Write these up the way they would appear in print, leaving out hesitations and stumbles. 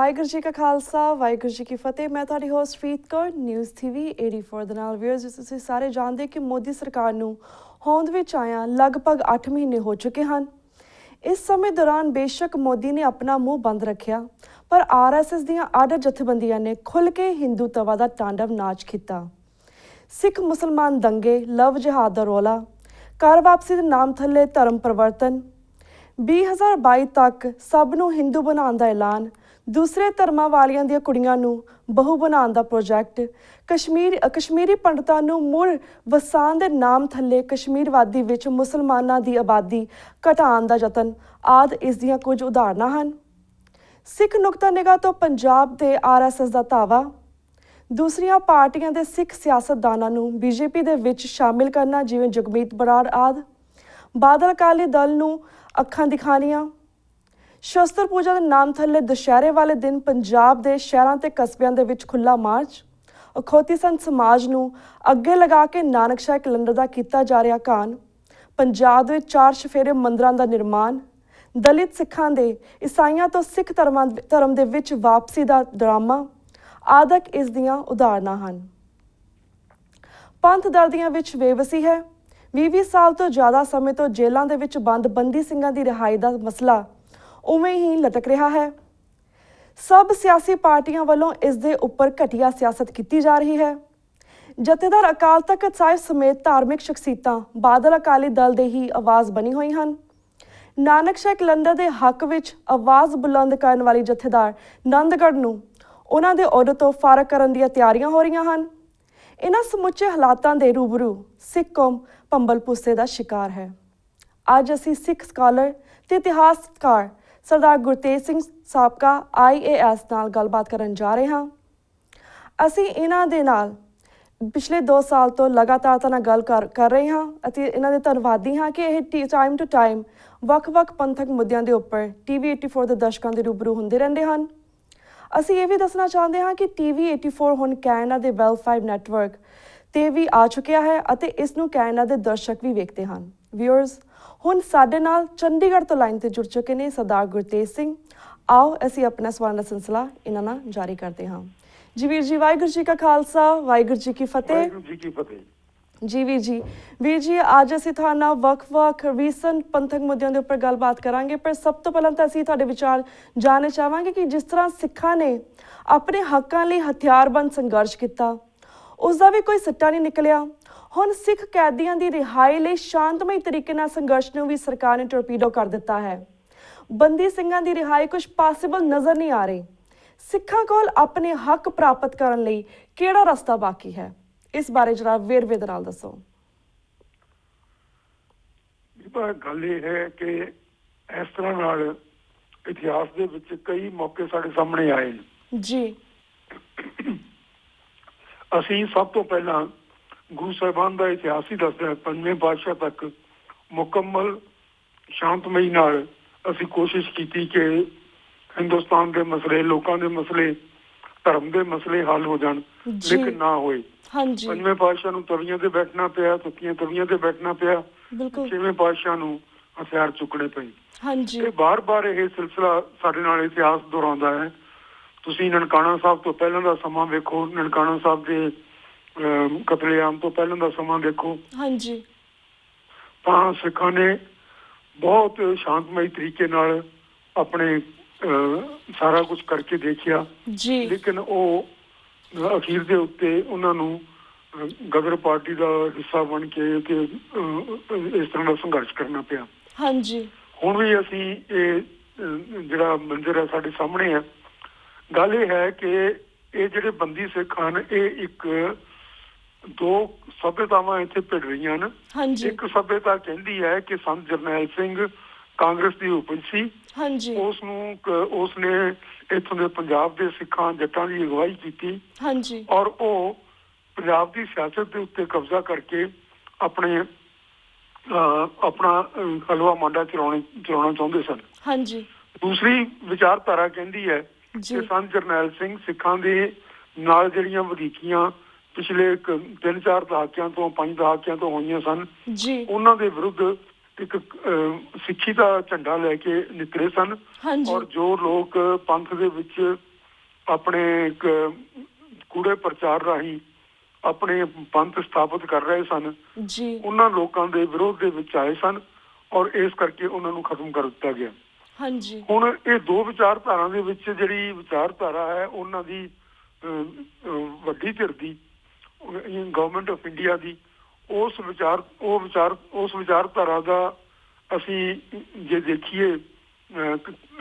ਵਾਹਿਗੁਰੂ ਜੀ ਕਾ ਖਾਲਸਾ ਵਾਹਿਗੁਰੂ ਜੀ ਕੀ ਫਤਿਹ। मैं ਤੁਹਾਡੀ ਹੋਸਟ ਪ੍ਰੀਤ ਕੌਰ ਨਿਊਜ਼ TV 84 ਦੇ ਨਾਲ। ਵੀਅਰਸ, ਤੁਸੀਂ ਸਾਰੇ ਜਾਣਦੇ ਕਿ ਮੋਦੀ ਸਰਕਾਰ ਨੂੰ ਹੋਂਦ ਵਿੱਚ ਆਇਆ ਲਗਭਗ 8 ਮਹੀਨੇ ਹੋ ਚੁੱਕੇ ਹਨ। ਇਸ ਸਮੇਂ ਦੌਰਾਨ ਬੇਸ਼ੱਕ ਮੋਦੀ ਨੇ ਆਪਣਾ ਮੂੰਹ ਬੰਦ ਰੱਖਿਆ, ਪਰ RSS ਦੀਆਂ ਆਡਰ ਜਥੇਬੰਦੀਆਂ ਨੇ ਖੁੱਲ੍ਹ ਕੇ ਹਿੰਦੂਤਵਾ ਦਾ ਤਾਂਡਵ ਨਾਚ ਕੀਤਾ। ਸਿੱਖ ਮੁਸਲਮਾਨ ਦੰਗੇ, ਲਵ ਜਿਹਾਦ ਦਾ ਰੌਲਾ, ਘਰ ਵਾਪਸੀ ਦੇ ਨਾਮ ਥੱਲੇ ਧਰਮ ਪਰਿਵਰਤਨ, 2022 ਤੱਕ ਸਭ ਨੂੰ ਹਿੰਦੂ ਬਣਾਉਣ ਦਾ ਐਲਾਨ, ਦੂਸਰੇ ਧਰਮਾਂ ਵਾਲੀਆਂ ਦੀਆਂ ਕੁੜੀਆਂ ਨੂੰ ਬਹੂ ਬਣਾਉਣ ਦਾ ਪ੍ਰੋਜੈਕਟ, ਕਸ਼ਮੀਰੀ ਪੰਡਤਾਂ ਨੂੰ ਮੁੜ ਵਸਾਉਣ ਦੇ ਨਾਮ ਥੱਲੇ ਕਸ਼ਮੀਰਵਾਦੀ ਵਿੱਚ ਮੁਸਲਮਾਨਾਂ ਦੀ ਆਬਾਦੀ ਘਟਾਉਣ ਦਾ ਯਤਨ ਆਦਿ ਇਸ ਦੀਆਂ ਕੁਝ ਉਦਾਹਰਨਾਂ ਹਨ। ਸਿੱਖ ਨੁਕਤਾ ਨਿਗਾਹ ਤੋਂ ਪੰਜਾਬ ਦੇ RSS ਦਾ ਧਾਵਾ, ਦੂਸਰੀਆਂ ਪਾਰਟੀਆਂ ਦੇ ਸਿੱਖ ਸਿਆਸਤਦਾਨਾਂ ਨੂੰ BJP ਦੇ ਵਿੱਚ ਸ਼ਾਮਿਲ ਕਰਨਾ ਜਿਵੇਂ ਜਗਮੀਤ ਬਰਾੜ ਆਦਿ, ਬਾਦਲ ਅਕਾਲੀ ਦਲ ਨੂੰ ਅੱਖਾਂ ਦਿਖਾਣੀਆਂ, ਸ਼ਸਤਰ ਪੂਜਾ ਦੇ ਨਾਮ ਥੱਲੇ ਦੁਸ਼ਹਿਰੇ ਵਾਲੇ ਦਿਨ ਪੰਜਾਬ ਦੇ ਸ਼ਹਿਰਾਂ ਤੇ ਕਸਬਿਆਂ ਦੇ ਵਿੱਚ ਖੁੱਲ੍ਹਾ ਮਾਰਚ, ਅਖੌਤੀ ਸੰਤ ਸਮਾਜ ਨੂੰ ਅੱਗੇ ਲਗਾ ਕੇ ਨਾਨਕਸ਼ਾਹੀ ਕੈਲੰਡਰ ਦਾ ਕੀਤਾ ਜਾ ਰਿਹਾ ਕਾਨ, ਪੰਜਾਬ ਵਿੱਚ 4 ਚੁਫੇਰੇ ਮੰਦਰਾਂ ਦਾ ਨਿਰਮਾਣ, ਦਲਿਤ ਸਿੱਖਾਂ ਦੇ ਈਸਾਈਆਂ ਤੋਂ ਸਿੱਖ ਧਰਮ ਦੇ ਵਿੱਚ ਵਾਪਸੀ ਦਾ ਡਰਾਮਾ ਆਦਿਕ ਇਸ ਦੀਆਂ ਉਦਾਹਰਨਾਂ ਹਨ। ਪੰਥ ਦਰਦੀਆਂ ਵਿੱਚ ਬੇਵਸੀ ਹੈ। 20 ਸਾਲ ਤੋਂ ਜ਼ਿਆਦਾ ਸਮੇਂ ਤੋਂ ਜੇਲ੍ਹਾਂ ਦੇ ਵਿੱਚ ਬੰਦ ਬੰਦੀ ਸਿੰਘਾਂ ਦੀ ਰਿਹਾਈ ਦਾ ਮਸਲਾ ਉਵੇਂ ਹੀ ਲਟਕ ਰਿਹਾ ਹੈ। ਸਭ ਸਿਆਸੀ ਪਾਰਟੀਆਂ ਵੱਲੋਂ ਇਸ ਦੇ ਉੱਪਰ ਘਟੀਆ ਸਿਆਸਤ ਕੀਤੀ ਜਾ ਰਹੀ ਹੈ। ਜਥੇਦਾਰ ਅਕਾਲ ਤਖਤ ਸਾਹਿਬ ਸਮੇਤ ਧਾਰਮਿਕ ਸ਼ਖਸੀਅਤਾਂ ਬਾਦਲ ਅਕਾਲੀ ਦਲ ਦੇ ਹੀ ਆਵਾਜ਼ ਬਣੀ ਹੋਈ ਹਨ। ਨਾਨਕਸ਼ਾਹੀ ਕੈਲੰਡਰ ਦੇ ਹੱਕ ਵਿੱਚ ਆਵਾਜ਼ ਬੁਲੰਦ ਕਰਨ ਵਾਲੀ ਜਥੇਦਾਰ ਨੰਦਗੜ੍ਹ ਨੂੰ ਉਹਨਾਂ ਦੇ ਅਹੁਦੇ ਤੋਂ ਫਾਰਗ ਕਰਨ ਦੀਆਂ ਤਿਆਰੀਆਂ ਹੋ ਰਹੀਆਂ ਹਨ। ਇਹਨਾਂ ਸਮੁੱਚੇ ਹਾਲਾਤਾਂ ਦੇ ਰੂਬਰੂ ਸਿੱਖ ਕੌਮ ਭੰਬਲ ਭੁੱਸੇ ਦਾ ਸ਼ਿਕਾਰ ਹੈ। ਅੱਜ ਅਸੀਂ ਸਿੱਖ ਸਕਾਲਰ ਤੇ ਇਤਿਹਾਸਕਾਰ ਸਰਦਾਰ ਗੁਰਤੇਜ ਸਿੰਘ ਸਾਬਕਾ IAS ਨਾਲ ਗੱਲਬਾਤ ਕਰਨ ਜਾ ਰਹੇ ਹਾਂ। ਅਸੀਂ ਇਹਨਾਂ ਦੇ ਨਾਲ ਪਿਛਲੇ 2 ਸਾਲ ਤੋਂ ਲਗਾਤਾਰ ਤਾਂ ਨਾਲ ਗੱਲ ਕਰ ਰਹੇ ਹਾਂ ਅਤੇ ਇਹਨਾਂ ਦੇ ਧੰਨਵਾਦੀ ਹਾਂ ਕਿ ਇਹ ਟਾਈਮ ਟੂ ਟਾਈਮ ਵੱਖ-ਵੱਖ ਪੰਥਕ ਮੁੱਦਿਆਂ ਦੇ ਉੱਪਰ TV 84 ਦੇ ਦਰਸ਼ਕਾਂ ਦੇ ਰੂਬਰੂ ਹੁੰਦੇ ਰਹਿੰਦੇ ਹਨ। ਅਸੀਂ ਇਹ ਵੀ ਦੱਸਣਾ ਚਾਹੁੰਦੇ ਹਾਂ ਕਿ TV 84 ਹੁਣ ਕੈਨੇਡਾ ਦੇ ਵੈਲ 5 ਨੈਟਵਰਕ 'ਤੇ ਵੀ ਆ ਚੁੱਕਿਆ ਹੈ ਅਤੇ ਇਸ ਨੂੰ ਕੈਨੇਡਾ ਦੇ ਦਰਸ਼ਕ ਵੀ ਵੇਖਦੇ ਹਨ। ਵਿਊਅਰਸ, ਹੁਣ ਸਾਡੇ ਨਾਲ ਚੰਡੀਗੜ੍ਹ ਤੋਂ ਲਾਈਨ 'ਤੇ ਜੁੜ ਚੁੱਕੇ ਨੇ ਸਰਦਾਰ ਗੁਰਤੇਜ ਸਿੰਘ। ਆਓ ਅਸੀਂ ਆਪਣਾ ਸਵਾਲ ਦਾ ਸਿਲਸਿਲਾ ਇਹਨਾਂ ਨਾਲ ਜਾਰੀ ਕਰਦੇ ਹਾਂ। ਜੀ ਵੀਰ ਜੀ, ਵਾਹਿਗੁਰੂ ਜੀ ਕਾ ਖਾਲਸਾ ਵਾਹਿਗੁਰੂ ਜੀ ਕੀ ਫਤਿਹ। ਵਾਹਿਗੁਰੂ ਜੀ ਕੀ ਫਤਿਹ। ਜੀ ਵੀਰ ਜੀ ਅੱਜ ਅਸੀਂ ਤੁਹਾਡੇ ਨਾਲ ਵੱਖ-ਵੱਖ ਰੀਸੈਂਟ ਪੰਥਕ ਮੁੱਦਿਆਂ ਦੇ ਉੱਪਰ ਗੱਲਬਾਤ ਕਰਾਂਗੇ, ਪਰ ਸਭ ਤੋਂ ਪਹਿਲਾਂ ਤਾਂ ਅਸੀਂ ਤੁਹਾਡੇ ਵਿਚਾਰ ਜਾਣਨਾ ਚਾਹਾਂਗੇ ਕਿ ਜਿਸ ਤਰ੍ਹਾਂ ਸਿੱਖਾਂ ਨੇ ਆਪਣੇ ਹੱਕਾਂ ਲਈ ਹਥਿਆਰਬੰਦ ਸੰਘਰਸ਼ ਕੀਤਾ, ਉਸ ਦਾ ਵੀ ਕੋਈ ਸਿੱਟਾ ਨਹੀਂ ਨਿਕਲਿਆ। ਹੁਣ ਸਿੱਖ ਕੈਦੀਆਂ ਦੀ ਰਿਹਾਈ ਲਈ ਸ਼ਾਂਤਮਈ ਤਰੀਕੇ ਨਾਲ ਸੰਘਰਸ਼ ਨੂੰ ਵੀ ਸਰਕਾਰ ਨੇ ਟੋਰਪੀਡੋ ਕਰ ਦਿੱਤਾ ਹੈ। ਬੰਦੀ ਸਿੰਘਾਂ ਦੀ ਰਿਹਾਈ ਕੁਝ ਪੋਸੀਬਲ ਨਜ਼ਰ ਨਹੀਂ ਆ ਰਹੀ। ਸਿੱਖਾਂ ਕੋਲ ਆਪਣੇ ਹੱਕ ਪ੍ਰਾਪਤ ਕਰਨ ਲਈ ਕਿਹੜਾ ਰਸਤਾ ਬਾਕੀ ਹੈ? ਇਸ ਬਾਰੇ ਜਰਾ ਵੇਰਵੇ ਦੇ ਨਾਲ ਦੱਸੋ। ਗੱਲ ਇਹ ਹੈ ਕਿ ਇਸ ਤਰ੍ਹਾਂ ਨਾਲ ਇਤਿਹਾਸ ਦੇ ਵਿੱਚ ਕਈ ਮੌਕੇ ਸਾਡੇ ਸਾਹਮਣੇ ਆਏ ਨੇ ਜੀ। ਅਸੀਂ ਸਭ ਤੋਂ ਪਹਿਲਾਂ ਗੁਰੂ ਸਾਹਿਬਾਨ ਦਾ ਇਤਿਹਾਸ ਹੀ ਦੱਸਦਾ। 5ਵੇਂ ਪਾਤਸ਼ਾਹ ਤੱਕ ਮੁਕੰਮਲ ਸ਼ਾਂਤਮਈ ਨਾਲ ਅਸੀਂ ਕੋਸ਼ਿਸ਼ ਕੀਤੀ ਕਿ ਹਿੰਦੁਸਤਾਨ ਦੇ ਮਸਲੇ, ਲੋਕਾਂ ਦੇ ਮਸਲੇ, ਧਰਮ ਦੇ ਮਸਲੇ ਹੱਲ ਹੋ ਜਾਣ, ਲੇਕਿਨ ਨਾ ਹੋਏ। 5ਵੇਂ ਪਾਤਸ਼ਾਹ ਨੂੰ ਤਵੀਆਂ ਤੇ ਬੈਠਣਾ ਪਿਆ, ਸੁੱਕੀਆਂ ਤਵੀਆਂ ਤੇ ਬੈਠਣਾ ਪਿਆ। 6ਵੇਂ ਪਾਤਸ਼ਾਹ ਨੂੰ ਹਥਿਆਰ ਚੁੱਕਣੇ ਪਏ। ਤੇ ਬਾਰ-ਬਾਰ ਇਹ ਸਿਲਸਿਲਾ ਸਾਡੇ ਨਾਲ ਇਤਿਹਾਸ ਦੁਹਰਾਉਂਦਾ ਹੈ। ਤੁਸੀਂ ਨਨਕਾਣਾ ਸਾਹਿਬ ਤੋਂ ਪਹਿਲਾਂ ਦਾ ਸਮਾਂ ਵੇਖੋ, ਨਨਕਾਣਾ ਸਾਹਿਬ ਦੇ ਕਤਲੇਆਮ ਤੋਂ ਪਹਿਲਾਂ ਦਾ ਸਮਾਂ ਦੇਖੋ, ਤਾਂ ਸਿੱਖਾਂ ਨੇ ਬਹੁਤ ਸ਼ਾਂਤਮਈ ਤਰੀਕੇ ਨਾਲ ਆਪਣੇ ਸਾਰਾ ਕੁਝ ਕਰਕੇ ਦੇਖਿਆ, ਲੇਕਿਨ ਉਹ ਅਖੀਰ ਦੇ ਉੱਤੇ ਉਹਨਾਂ ਨੂੰ ਗਦਰ ਪਾਰਟੀ ਦਾ ਹਿੱਸਾ ਬਣ ਕੇ ਇਸ ਤਰ੍ਹਾਂ ਦਾ ਸੰਘਰਸ਼ ਕਰਨਾ ਪਿਆ। ਹੁਣ ਵੀ ਅਸੀਂ ਇਹ ਜਿਹੜਾ ਮੰਜ਼ਰ ਹੈ ਸਾਡੇ ਸਾਹਮਣੇ ਹੈ। ਗੱਲ ਇਹ ਹੈ ਕਿ ਇਹ ਜਿਹੜੇ ਬੰਦੀ ਸਿੱਖ ਹਨ, ਇਹ ਇੱਕ 2 ਸਭਿਅਤਾਵਾਂ ਇੱਥੇ ਭਿੜ ਰਹੀਆਂ ਹਨ। ਇੱਕ ਸਭਿਅਤਾ ਕਹਿੰਦੀ ਹੈ ਕਿ ਸੰਤ ਜਰਨੈਲ ਸਿੰਘ ਕਾਂਗਰਸ ਦੀ ਉਪਜ ਸੀ, ਉਸਨੇ ਇੱਥੋਂ ਦੇ ਪੰਜਾਬ ਦੇ ਸਿੱਖਾਂ ਜੱਟਾਂ ਦੀ ਅਗਵਾਈ ਕੀਤੀ ਔਰ ਉਹ ਪੰਜਾਬ ਦੀ ਸਿਆਸਤ ਦੇ ਉੱਤੇ ਕਬਜ਼ਾ ਕਰਕੇ ਆਪਣਾ ਹਲਵਾ ਮਾਂਡਾ ਚਲਾਉਣਾ ਚਾਹੁੰਦੇ ਸਨ। ਦੂਸਰੀ ਵਿਚਾਰਧਾਰਾ ਕਹਿੰਦੀ ਹੈ ਕਿ ਸੰਤ ਜਰਨੈਲ ਸਿੰਘ ਸਿੱਖਾਂ ਦੇ ਨਾਲ ਜਿਹੜੀਆਂ ਵਧੀਕੀਆਂ ਪਿਛਲੇ 3-4 ਦਹਾਕਿਆਂ ਤੋਂ 5 ਦਹਾਕਿਆਂ ਤੋਂ ਹੋਈਆਂ ਸਨ, ਉਹਨਾਂ ਦੇ ਵਿਰੁੱਧ ਇੱਕ ਸਿੱਖੀ ਦਾ ਝੰਡਾ ਲੈ ਕੇ ਨਿਕਲੇ ਸਨ ਔਰ ਜੋ ਲੋਕ ਪੰਥ ਦੇ ਵਿੱਚ ਆਪਣੇ ਇੱਕ ਕੂੜੇ ਪ੍ਰਚਾਰ ਰਾਹੀਂ ਆਪਣੇ ਪੰਥ ਸਥਾਪਿਤ ਕਰ ਰਹੇ ਸਨ, ਉਹਨਾਂ ਲੋਕਾਂ ਦੇ ਵਿਰੋਧ ਦੇ ਵਿੱਚ ਆਏ ਸਨ ਔਰ ਇਸ ਕਰਕੇ ਉਹਨਾਂ ਨੂੰ ਖਤਮ ਕਰ ਦਿੱਤਾ ਗਿਆ। ਹੁਣ ਇਹ ਦੋ ਵਿਚਾਰਧਾਰਾ ਦੇ ਵਿੱਚ ਜਿਹੜੀ ਵਿਚਾਰਧਾਰਾ ਹੈ ਉਹਨਾਂ ਦੀ ਵੱਡੀ ਧਿਰ ਦੀ ਗਵਰਨਮੈਂਟ ਆਫ ਇੰਡੀਆ ਦੀ ਉਸ ਵਿਚਾਰਧਾਰਾ ਦਾ ਅਸੀਂ ਜੇ ਦੇਖੀਏ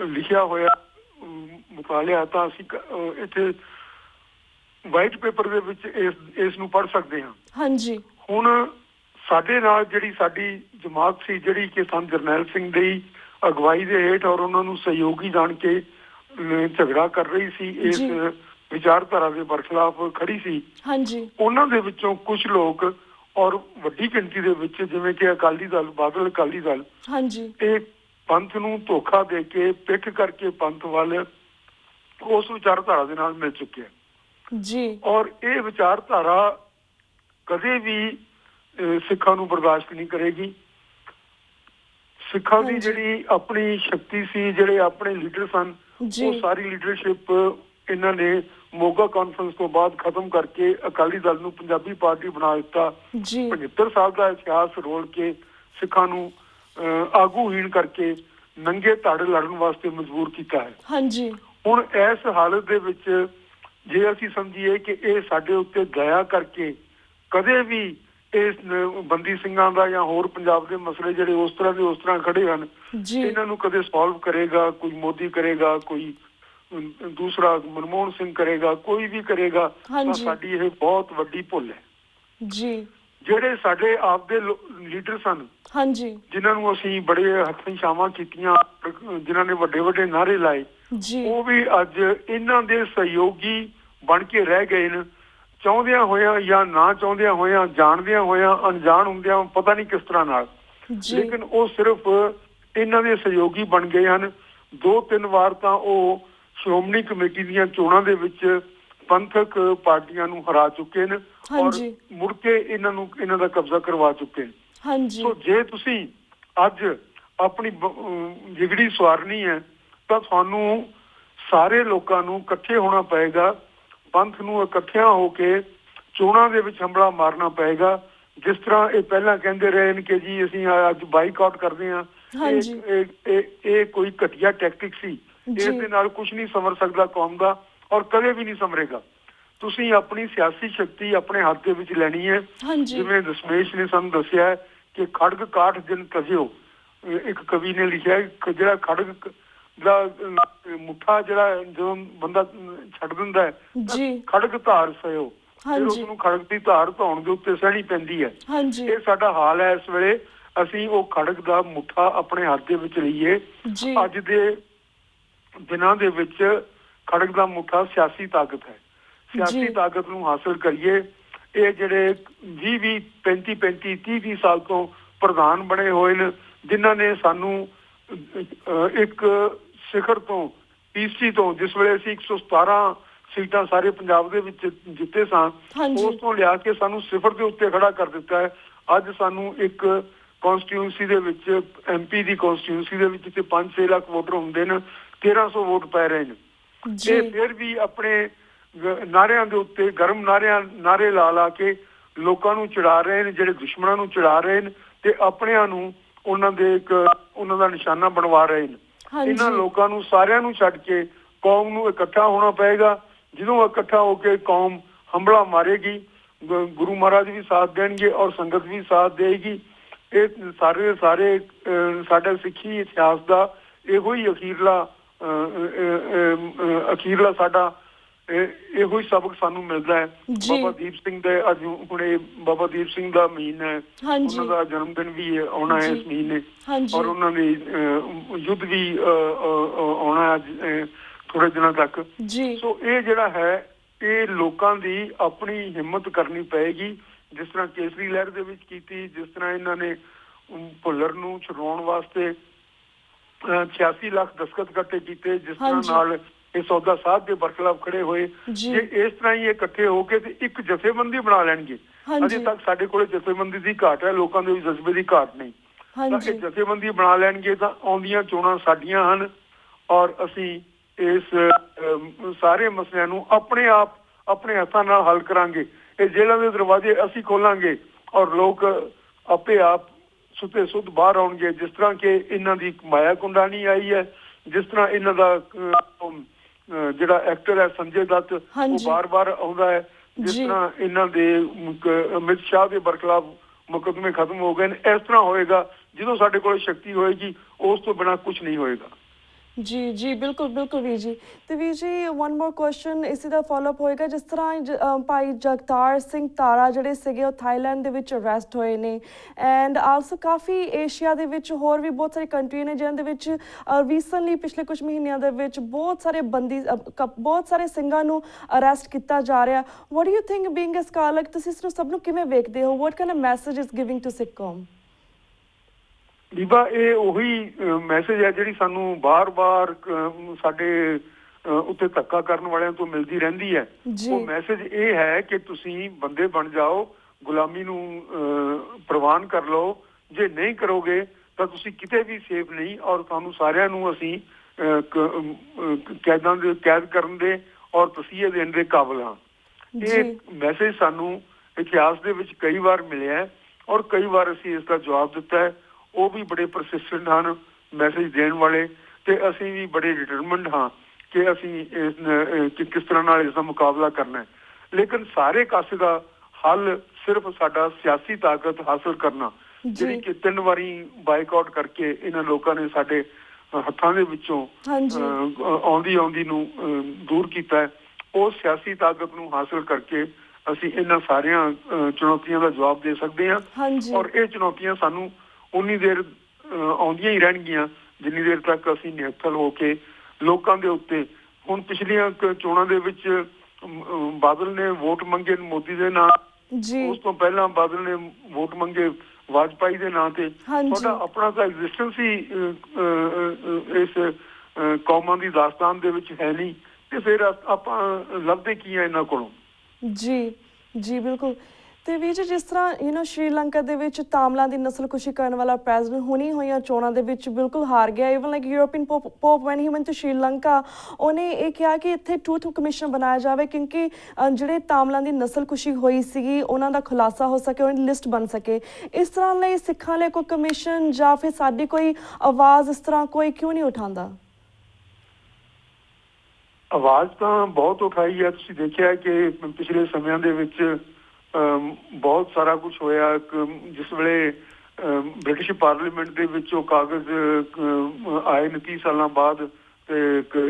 ਲਿਖਿਆ ਹੋਇਆ ਮੁਤਾਲਿਆ ਤਾਂ ਅਸੀਂ ਇੱਥੇ ਵਾਈਟ ਪੇਪਰ ਦੇ ਵਿੱਚ ਇਸ ਨੂੰ ਪੜ੍ਹ ਸਕਦੇ ਹਾਂ। ਹੁਣ ਸਾਡੇ ਨਾਲ ਜਿਹੜੀ ਸਾਡੀ ਜਮਾਤ ਸੀ ਜਿਹੜੀ ਕਿ ਸੰਤ ਜਰਨੈਲ ਸਿੰਘ ਦੀ ਅਗਵਾਈ ਦੇ ਹੇਠ ਔਰ ਉਹਨਾਂ ਨੂੰ ਸਹਿਯੋਗੀ ਜਾਣ ਕੇ ਝਗੜਾ ਕਰ ਰਹੀ ਸੀ, ਇਸ ਵਿਚਾਰਧਾਰਾ ਦੇ ਬਰਖਲਾਫ ਖੜੀ ਸੀ, ਉਹਨਾਂ ਦੇ ਵਿੱਚੋਂ ਕੁਝ ਲੋਕ ਔਰ ਵੱਡੀ ਗਿਣਤੀ ਦੇ ਵਿੱਚ ਜਿਵੇਂ ਕਿ ਅਕਾਲੀ ਦਲ, ਬਾਦਲ ਅਕਾਲੀ ਦਲ, ਇਹ ਪੰਥ ਨੂੰ ਧੋਖਾ ਦੇ ਕੇ ਪਿੱਠ ਕਰਕੇ ਪੰਥ ਵੱਲ ਉਸ ਵਿਚਾਰਧਾਰਾ ਦੇ ਨਾਲ ਮਿਲ ਚੁੱਕਿਆ ਔਰ ਇਹ ਵਿਚਾਰਧਾਰਾ ਕਦੇ ਵੀ ਸਿੱਖਾਂ ਨੂੰ ਬਰਦਾਸ਼ਤ ਨਹੀਂ ਕਰੇਗੀ। ਸਿੱਖਾਂ ਦੀ ਜਿਹੜੀ ਆਪਣੀ ਸ਼ਕਤੀ ਸੀ, ਜਿਹੜੇ ਆਪਣੇ ਲੀਡਰ ਸਨ, ਉਹ ਸਾਰੀ ਲੀਡਰਸ਼ਿਪ ਇਹਨਾਂ ਨੇ ਮੋਗਾ ਕਾਨਫਰੰਸ ਤੋਂ ਬਾਅਦ ਖਤਮ ਕਰਕੇ ਅਕਾਲੀ ਦਲ ਨੂੰ ਪੰਜਾਬੀ ਪਾਰਟੀ ਬਣਾ ਦਿੱਤਾ। 75 ਸਾਲ ਦਾ ਇਤਿਹਾਸ ਰੋਲ ਕੇ ਸਿੱਖਾਂ ਨੂੰ ਆਗੂਹੀਣ ਕਰਕੇ ਨੰਗੇ ਧੜ ਲੜਨ ਵਾਸਤੇ ਮਜਬੂਰ ਕੀਤਾ ਹੈ। ਹੁਣ ਇਸ ਹਾਲਤ ਦੇ ਵਿੱਚ ਜੇ ਅਸੀਂ ਸਮਝੀਏ ਕਿ ਇਹ ਸਾਡੇ ਉੱਤੇ ਦਇਆ ਕਰਕੇ ਕਦੇ ਵੀ ਇਸ ਬੰਦੀ ਸਿੰਘਾਂ ਦਾ ਜਾਂ ਹੋਰ ਪੰਜਾਬ ਦੇ ਮਸਲੇ ਜਿਹੜੇ ਉਸ ਤਰ੍ਹਾਂ ਖੜੇ ਹਨ, ਇਹਨਾਂ ਨੂੰ ਕਦੇ ਸੋਲਵ ਕਰੇਗਾ, ਕੋਈ ਮੋਦੀ ਕਰੇਗਾ, ਕੋਈ ਦੂਸਰਾ ਮਨਮੋਹਨ ਸਿੰਘ ਕਰੇਗਾ, ਕੋਈ ਵੀ ਕਰੇਗਾ, ਤਾਂ ਸਾਡੀ ਇਹ ਬਹੁਤ ਵੱਡੀ ਭੁੱਲ ਹੈ। ਜਿਹੜੇ ਸਾਡੇ ਆਪ ਦੇ ਲੀਡਰ ਸਨ, ਜਿਨ੍ਹਾਂ ਨੂੰ ਅਸੀਂ ਬੜੇ ਹੱਥੀਂ ਛਾਵਾਂ ਕੀਤੀਆਂ, ਜਿਨ੍ਹਾਂ ਨੇ ਵੱਡੇ ਵੱਡੇ ਨਾਅਰੇ ਲਾਏ, ਉਹ ਵੀ ਅੱਜ ਇਹਨਾਂ ਦੇ ਸਹਿਯੋਗੀ ਬਣ ਕੇ ਰਹਿ ਗਏ ਨੇ, ਚਾਹੁੰਦਿਆਂ ਹੋਇਆਂ ਜਾਂ ਨਾ ਚਾਹੁੰਦਿਆਂ ਹੋਇਆਂ, ਜਾਣਦਿਆਂ ਹੋਇਆਂ, ਅਣਜਾਣ ਹੁੰਦਿਆਂ, ਪਤਾ ਨਹੀਂ ਕਿਸ ਤਰ੍ਹਾਂ ਨਾਲ, ਲੇਕਿਨ ਉਹ ਸਿਰਫ ਇਹਨਾਂ ਦੇ ਸਹਿਯੋਗੀ ਬਣ ਗਏ ਹਨ। 2-3 ਵਾਰ ਤਾਂ ਉਹ ਸ਼੍ਰੋਮਣੀ ਕਮੇਟੀ ਦੀਆਂ ਚੋਣਾਂ ਦੇ ਵਿੱਚ ਪੰਥਕ ਪਾਰਟੀਆਂ ਨੂੰ ਹਰਾ ਚੁੱਕੇ ਨੇ ਔਰ ਮੁੜ ਕੇ ਇਹਨਾਂ ਦਾ ਕਬਜ਼ਾ ਕਰਵਾ ਚੁੱਕੇ ਨੇ। ਸੋ ਜੇ ਤੁਸੀਂ ਅੱਜ ਆਪਣੀ ਜਿਗੜੀ ਸਵਾਰਨੀ ਹੈ ਤਾਂ ਤੁਹਾਨੂੰ ਸਾਰੇ ਲੋਕਾਂ ਨੂੰ ਇਕੱਠੇ ਹੋਣਾ ਪਏਗਾ, ਪੰਥ ਨੂੰ ਇਕੱਠਿਆਂ ਹੋ ਕੇ ਚੋਣਾਂ ਦੇ ਵਿੱਚ ਹੰਭਲਾ ਮਾਰਨਾ ਪਏਗਾ। ਜਿਸ ਤਰ੍ਹਾਂ ਇਹ ਪਹਿਲਾਂ ਕਹਿੰਦੇ ਰਹੇ ਨੇ ਕਿ ਜੀ ਅਸੀਂ ਅੱਜ ਬਾਈਕਾਟ ਕਰਦੇ ਹਾਂ, ਇਹ ਕੋਈ ਘਟੀਆ ਟੈਕਟਿਕ ਸੀ। ਇਸ ਦੇ ਨਾਲ ਕੁਝ ਨਹੀਂ ਸੰਵਰ ਸਕਦਾ ਕੌਮ ਦਾ ਔਰ ਕਦੇ ਵੀ ਨਹੀਂ ਸੰਵਰੇਗਾ। ਤੁਸੀਂ ਆਪਣੀ ਸਿਆਸੀ ਸ਼ਕਤੀ ਆਪਣੇ ਹੱਥ ਦੇ ਵਿੱਚ ਲੈਣੀ ਹੈ। ਜਿਵੇਂ ਦਸ਼ਮੇਸ਼ ਨੇ ਸਾਨੂੰ ਦੱਸਿਆ ਕਿ ਖੜਗ ਕਾਠ ਦਿਨ ਤਜਿਓ, ਇੱਕ ਕਵੀ ਨੇ ਲਿਖਿਆ, ਜਿਹੜਾ ਖੜਗ ਦਾ ਮੁੱਠਾ ਜਿਹੜਾ ਜਦੋਂ ਬੰਦਾ ਛੱਡ ਦਿੰਦਾ ਹੈ, ਖੜਗ ਧਾਰ ਸਹਿਓ, ਫਿਰ ਉਸਨੂੰ ਖੜਗ ਦੀ ਧਾਰ ਧਾਉਣ ਦੇ ਉੱਤੇ ਸਹਿਣੀ ਪੈਂਦੀ ਹੈ। ਇਹ ਸਾਡਾ ਹਾਲ ਹੈ ਇਸ ਵੇਲੇ। ਅਸੀਂ ਉਹ ਖੜਗ ਦਾ ਮੁੱਠਾ ਆਪਣੇ ਹੱਥ ਦੇ ਵਿੱਚ ਲਈਏ। ਅੱਜ ਦੇ ਦਿਨਾਂ ਦੇ ਵਿੱਚ ਖੜਗ ਦਾ ਮੁੱਠਾ ਸਿਆਸੀ ਤਾਕਤ ਹੈ। ਸਿਆਸੀ ਤਾਕਤ ਨੂੰ ਹਾਸਲ ਕਰੀਏ। ਇਹ ਜਿਹੜੇ 20-20, 35-35, 30-30 ਸਾਲ ਤੋਂ ਪ੍ਰਧਾਨ ਬਣੇ ਹੋਏ ਨੇ, ਜਿਨ੍ਹਾਂ ਨੇ ਸਾਨੂੰ ਇੱਕ ਸਿਖਰ ਤੋਂ, ਤੀਸਰੀ ਤੋਂ, ਜਿਸ ਵੇਲੇ ਅਸੀਂ 117 ਸੀਟਾਂ ਸਾਰੇ ਪੰਜਾਬ ਦੇ ਵਿੱਚ ਜਿੱਤੇ ਸਾਂ, ਉਸ ਤੋਂ ਲਿਆ ਕੇ ਸਾਨੂੰ ਸਿਫਰ ਦੇ ਉੱਤੇ ਖੜਾ ਕਰ ਦਿੱਤਾ ਹੈ। ਅੱਜ ਸਾਨੂੰ ਇੱਕ ਕੌਂਸਟੀਟਿਊਂਸੀ ਦੇ ਵਿੱਚ, MP ਦੀ ਕੌਂਸਟੀਟਿਊਂਸੀ ਦੇ ਵਿੱਚ 5-6 ਲੱਖ ਵੋਟਰ ਹੁੰਦੇ ਨੇ, 1300 ਵੋਟ ਪੈ ਰਹੇ ਨੇ। ਤੇ ਫਿਰ ਵੀ ਆਪਣੇ ਨਾਅਰਿਆਂ ਦੇ ਉੱਤੇ ਗਰਮ ਨਾਅਰੇ ਲਾ ਕੇ ਲੋਕਾਂ ਨੂੰ ਚਿੜਾ ਰਹੇ ਨੇ, ਜਿਹੜੇ ਦੁਸ਼ਮਣਾਂ ਨੂੰ ਚਿੜਾ ਰਹੇ ਨੇ ਤੇ ਆਪਣਿਆਂ ਨੂੰ ਉਹਨਾਂ ਦਾ ਨਿਸ਼ਾਨਾ ਬਣਵਾ ਰਹੇ ਨੇ। ਇਹਨਾਂ ਲੋਕਾਂ ਨੂੰ ਸਾਰਿਆਂ ਨੂੰ ਛੱਡ ਕੇ ਕੌਮ ਨੂੰ ਇਕੱਠਾ ਹੋਣਾ ਪਏਗਾ। ਜਦੋਂ ਇਕੱਠਾ ਹੋ ਕੇ ਕੌਮ ਹੰਭਲਾ ਮਾਰੇਗੀ, ਗੁਰੂ ਮਹਾਰਾਜ ਵੀ ਸਾਥ ਦੇਣਗੇ ਔਰ ਸੰਗਤ ਵੀ ਸਾਥ ਦੇਗੀ। ਇਹ ਸਾਰੇ ਸਾਡਾ ਸਿੱਖੀ ਇਤਿਹਾਸ ਦਾ ਇਹੋ ਹੀ ਅਖੀਰਲਾ ਸਾਡਾ ਇਹੋ ਹੀ ਸਬਕ ਸਾਨੂੰ ਮਿਲਦਾ ਹੈ। ਬਾਬਾ ਦੀਪ ਸਿੰਘ ਦੇ ਅੱਜ ਹੁਣੇ ਬਾਬਾ ਦੀਪ ਸਿੰਘ ਦਾ ਮਹੀਨਾ ਹੈ, ਉਹਨਾਂ ਦਾ ਜਨਮ ਦਿਨ ਵੀ ਆਉਣਾ ਹੈ ਇਸ ਮਹੀਨੇ, ਔਰ ਉਹਨਾਂ ਦੇ ਯੁੱਧ ਵੀ ਆਉਣਾ ਅੱਜ ਥੋੜੇ ਦਿਨਾਂ ਤੱਕ। ਸੋ ਇਹ ਜਿਹੜਾ ਹੈ, ਇਹ ਲੋਕਾਂ ਦੀ ਆਪਣੀ ਹਿੰਮਤ ਕਰਨੀ ਪਏਗੀ, ਜਿਸ ਤਰ੍ਹਾਂ ਕੇਸਰੀ ਲਹਿਰ ਦੇ ਵਿੱਚ ਕੀਤੀ, ਜਿਸ ਤਰ੍ਹਾਂ ਇਹਨਾਂ ਨੇ ਭੁੱਲਰ ਨੂੰ ਛੁਡਵਾਉਣ ਵਾਸਤੇ 86 ਲੱਖ ਦਸਤਖਤ ਇਕੱਠੇ ਕੀਤੇ, ਜਿਸ ਤਰ੍ਹਾਂ ਨਾਲ ਇਹ ਸੌਦਾ ਸਾਧ ਦੇ ਬਰਖਲਾਫ ਖੜੇ ਹੋਏ। ਜੇ ਇਸ ਤਰ੍ਹਾਂ ਹੀ ਇਹ ਇਕੱਠੇ ਹੋ ਕੇ ਤੇ ਇੱਕ ਜਥੇਬੰਦੀ ਬਣਾ ਲੈਣਗੇ, ਅਜੇ ਤੱਕ ਸਾਡੇ ਕੋਲ ਜਥੇਬੰਦੀ ਦੀ ਘਾਟ ਹੈ, ਲੋਕਾਂ ਦੇ ਜਜ਼ਬੇ ਦੀ ਘਾਟ ਨਹੀਂ, ਤਾਂ ਇਹ ਜਥੇਬੰਦੀ ਬਣਾ ਲੈਣਗੇ ਤਾਂ ਆਉਂਦੀਆਂ ਚੋਣਾਂ ਸਾਡੀਆਂ ਹਨ ਔਰ ਅਸੀਂ ਇਸ ਸਾਰੇ ਮਸਲਿਆਂ ਨੂੰ ਆਪਣੇ ਆਪ ਆਪਣੇ ਹੱਥਾਂ ਨਾਲ ਹੱਲ ਕਰਾਂਗੇ। ਇਹ ਜੇਲ੍ਹਾਂ ਦੇ ਦਰਵਾਜ਼ੇ ਅਸੀਂ ਖੋਲਾਂਗੇ ਔਰ ਲੋਕ ਆਪੇ ਆਪ ਸੁੱਤੇ ਸੁੱਧ ਬਾਹਰ ਆਉਣਗੇ। ਜਿਸ ਤਰ੍ਹਾਂ ਕਿ ਇਹਨਾਂ ਦੀ ਮਾਇਆ ਕੁੰਡਾਣੀ ਆਈ ਹੈ, ਜਿਸ ਤਰ੍ਹਾਂ ਇਹਨਾਂ ਦਾ ਜਿਹੜਾ ਐਕਟਰ ਹੈ ਸੰਜੇ ਦੱਤ ਉਹ ਬਾਰ-ਬਾਰ ਆਉਂਦਾ ਹੈ, ਜਿਸ ਤਰ੍ਹਾਂ ਇਹਨਾਂ ਦੇ ਅਮਿਤ ਸ਼ਾਹ ਦੇ ਬਰਖਲਾਫ ਮੁਕੱਦਮੇ ਖਤਮ ਹੋ ਗਏ ਨੇ, ਇਸ ਤਰ੍ਹਾਂ ਹੋਏਗਾ। ਜਦੋਂ ਸਾਡੇ ਕੋਲ ਸ਼ਕਤੀ ਹੋਏਗੀ ਉਸ ਤੋਂ ਬਿਨਾਂ ਕੁਝ ਨਹੀਂ ਹੋਏਗਾ। जी जी बिल्कुल बिल्कुल वीर जी। तो Veer ji one more question इसी का फॉलोअप होएगा, जिस तरह भाई जगतार सिंह तारा ਜਿਹੜੇ ਸੀਗੇ ਉਹ ਥਾਈਲੈਂਡ ਦੇ ਵਿੱਚ ਅਰੈਸਟ ਹੋਏ ਨੇ ਐਂਡ ਆਲਸੋ ਕਾਫੀ ਏਸ਼ੀਆ ਦੇ ਵਿੱਚ ਹੋਰ ਵੀ ਬਹੁਤ ਸਾਰੀ ਕੰਟਰੀ ਨੇ ਜਿਹਨਾਂ ਦੇ ਵਿੱਚ ਰੀਸੈਂਟਲੀ ਪਿਛਲੇ ਕੁਝ ਮਹੀਨਿਆਂ ਦੇ ਵਿੱਚ ਬਹੁਤ ਸਾਰੇ ਬੰਦੀ ਬਹੁਤ ਸਾਰੇ ਸਿੰਘਾਂ ਨੂੰ ਅਰੈਸਟ ਕੀਤਾ ਜਾ ਰਿਹਾ। What do you think being a scholar, ਤੁਸੀਂ ਇਸ ਨੂੰ ਸਭ ਨੂੰ ਕਿਵੇਂ ਵੇਖਦੇ ਹੋ? What kind of message is giving to Sikh ਕੌਮ? ਬੀਬਾ ਇਹ ਉਹੀ ਮੈਸੇਜ ਹੈ ਜਿਹੜੀ ਸਾਨੂੰ ਬਾਰ-ਬਾਰ ਸਾਡੇ ਉੱਤੇ ਧੱਕਾ ਕਰਨ ਵਾਲਿਆਂ ਤੋਂ ਮਿਲਦੀ ਰਹਿੰਦੀ ਹੈ। ਉਹ ਮੈਸੇਜ ਇਹ ਹੈ ਕਿ ਤੁਸੀਂ ਬੰਦੇ ਬਣ ਜਾਓ, ਗੁਲਾਮੀ ਨੂੰ ਪ੍ਰਵਾਨ ਕਰ ਲਓ। ਜੇ ਨਹੀਂ ਕਰੋਗੇ ਤਾਂ ਤੁਸੀਂ ਕਿਤੇ ਵੀ ਸੇਫ ਨਹੀਂ ਔਰ ਤੁਹਾਨੂੰ ਸਾਰਿਆਂ ਨੂੰ ਅਸੀਂ ਕੈਦ ਕਰਨ ਦੇ ਔਰ ਤਸੀਹੇ ਦੇਣ ਦੇ ਕਾਬਲ ਹਾਂ। ਇਹ ਮੈਸੇਜ ਸਾਨੂੰ ਇਤਿਹਾਸ ਦੇ ਵਿੱਚ ਕਈ ਵਾਰ ਮਿਲਿਆ ਔਰ ਕਈ ਵਾਰ ਅਸੀਂ ਇਸ ਦਾ ਜਵਾਬ ਦਿੱਤਾ ਹੈ। ਉਹ ਵੀ ਬੜੇ ਪਰਸਿਸਟੈਂਟ ਹਨ ਮੈਸੇਜ ਦੇਣ ਵਾਲੇ, ਤੇ ਅਸੀਂ ਵੀ ਬੜੇ ਡਿਟਰਮਿੰਡ ਹਾਂ ਕਿ ਅਸੀਂ ਕਿਸ ਤਰ੍ਹਾਂ ਨਾਲ ਇਸ ਦਾ ਮੁਕਾਬਲਾ ਕਰਨਾ ਹੈ। ਲੇਕਿਨ ਸਾਰੇ ਕਾਸੇ ਦਾ ਹੱਲ ਸਿਰਫ ਸਾਡਾ ਸਿਆਸੀ ਤਾਕਤ ਹਾਸਲ ਕਰਨਾ, ਜਿਹੜੀ ਕਿ 3 ਵਾਰੀ ਬਾਈਕਾਟ ਕਰਕੇ ਇਹਨਾਂ ਲੋਕਾਂ ਨੇ ਸਾਡੇ ਹੱਥਾਂ ਦੇ ਵਿੱਚੋਂ ਆਉਂਦੀ ਨੂੰ ਦੂਰ ਕੀਤਾ ਹੈ। ਉਹ ਸਿਆਸੀ ਤਾਕਤ ਨੂੰ ਹਾਸਲ ਕਰਕੇ ਅਸੀਂ ਇਹਨਾਂ ਸਾਰੀਆਂ ਚੁਣੌਤੀਆਂ ਦਾ ਜਵਾਬ ਦੇ ਸਕਦੇ ਹਾਂ। ਔਰ ਇਹ ਚੁਣੌਤੀਆਂ ਸਾਨੂੰ ਉਨੀ ਦੇਰ ਆਉਂਦੀਆਂ ਹੀ ਰਹਿਣਗੀਆਂ ਜਿੰਨੀ ਦੇਰ ਤੱਕ ਅਸੀਂ ਨਿਹੱਥਲ ਹੋ ਕੇ ਲੋਕਾਂ ਦੇ ਉੱਤੇ। ਹੁਣ ਪਿਛਲੀਆਂ ਚੋਣਾਂ ਦੇ ਵਿੱਚ ਬਾਦਲ ਨੇ ਵੋਟ ਮੰਗੇ ਮੋਦੀ ਦੇ ਨਾਂ, ਉਸ ਤੋਂ ਪਹਿਲਾਂ ਬਾਦਲ ਨੇ ਵੋਟ ਮੰਗੇ ਵਾਜਪਾਈ ਦੇ ਨਾਂ ਤੇ। ਤੁਹਾਡਾ ਆਪਣਾ ਤਾਂ ਐਗਜ਼ਿਸਟੈਂਸ ਹੀ ਇਸ ਕੌਮਾਂ ਦੀ ਦਾਸਤਾਨ ਦੇ ਵਿੱਚ ਹੈ ਨਹੀਂ, ਤੇ ਫਿਰ ਆਪਾਂ ਲੱਭਦੇ ਕੀ ਆ ਇਹਨਾਂ ਕੋਲੋਂ। ਜੀ ਜੀ ਬਿਲਕੁਲ। ਤੇ ਵੀਰ ਜੀ ਜਿਸ ਤਰ੍ਹਾਂ ਸ਼੍ਰੀਲੰਕਾ ਦੇ ਵਿੱਚ ਤਾਮਲਾਂ ਦੀ ਨਸਲਕੁਸ਼ੀ ਕਰਨ ਵਾਲਾ ਪ੍ਰੈਜ਼ੀਡੈਂਟ ਹੁਣੀ ਹੋਈਆਂ ਚੋਣਾਂ ਦੇ ਵਿੱਚ ਬਿਲਕੁਲ ਹਾਰ ਗਿਆ। Even like European pop van he ਵੈਂਟ to Sri Lanka, ਉਹਨੇ ਇਹ ਕਿਹਾ ਕਿ ਇੱਥੇ ਟਰੂਥ ਕਮਿਸ਼ਨ ਬਣਾਇਆ ਜਾਵੇ ਕਿਉਂਕਿ ਜਿਹੜੇ ਤਾਮਲਾਂ ਦੀ ਨਸਲਕੁਸ਼ੀ ਹੋਈ ਸੀਗੀ ਉਹਨਾਂ ਦਾ ਖੁਲਾਸਾ ਹੋ ਸਕੇ, ਉਹਨਾਂ ਦੀ ਲਿਸਟ ਬਣ ਸਕੇ। ਇਸ ਤਰ੍ਹਾਂ ਲਈ ਸਿੱਖਾਂ ਲਈ ਕੋਈ ਕਮਿਸ਼ਨ ਜਾਂ ਫਿਰ ਸਾਡੀ ਕੋਈ ਆਵਾਜ਼ ਇਸ ਤਰ੍ਹਾਂ ਕੋਈ ਕਿਉਂ ਨਹੀਂ ਉਠਾਉਂਦਾ? ਆਵਾਜ਼ ਤਾਂ ਬਹੁਤ ਉਠਾਈ ਹੈ। ਤੁਸੀਂ ਦੇਖਿਆ ਕਿ ਪਿਛਲੇ ਸਮਿਆਂ ਦੇ ਵਿੱਚ ਬਹੁਤ ਸਾਰਾ ਕੁਝ ਹੋਇਆ। ਜਿਸ ਵੇਲੇ ਬ੍ਰਿਟਿਸ਼ ਪਾਰਲੀਮੈਂਟ ਦੇ ਵਿੱਚ ਉਹ ਕਾਗਜ਼ ਆਏ 29 ਸਾਲਾਂ ਬਾਅਦ, ਤੇ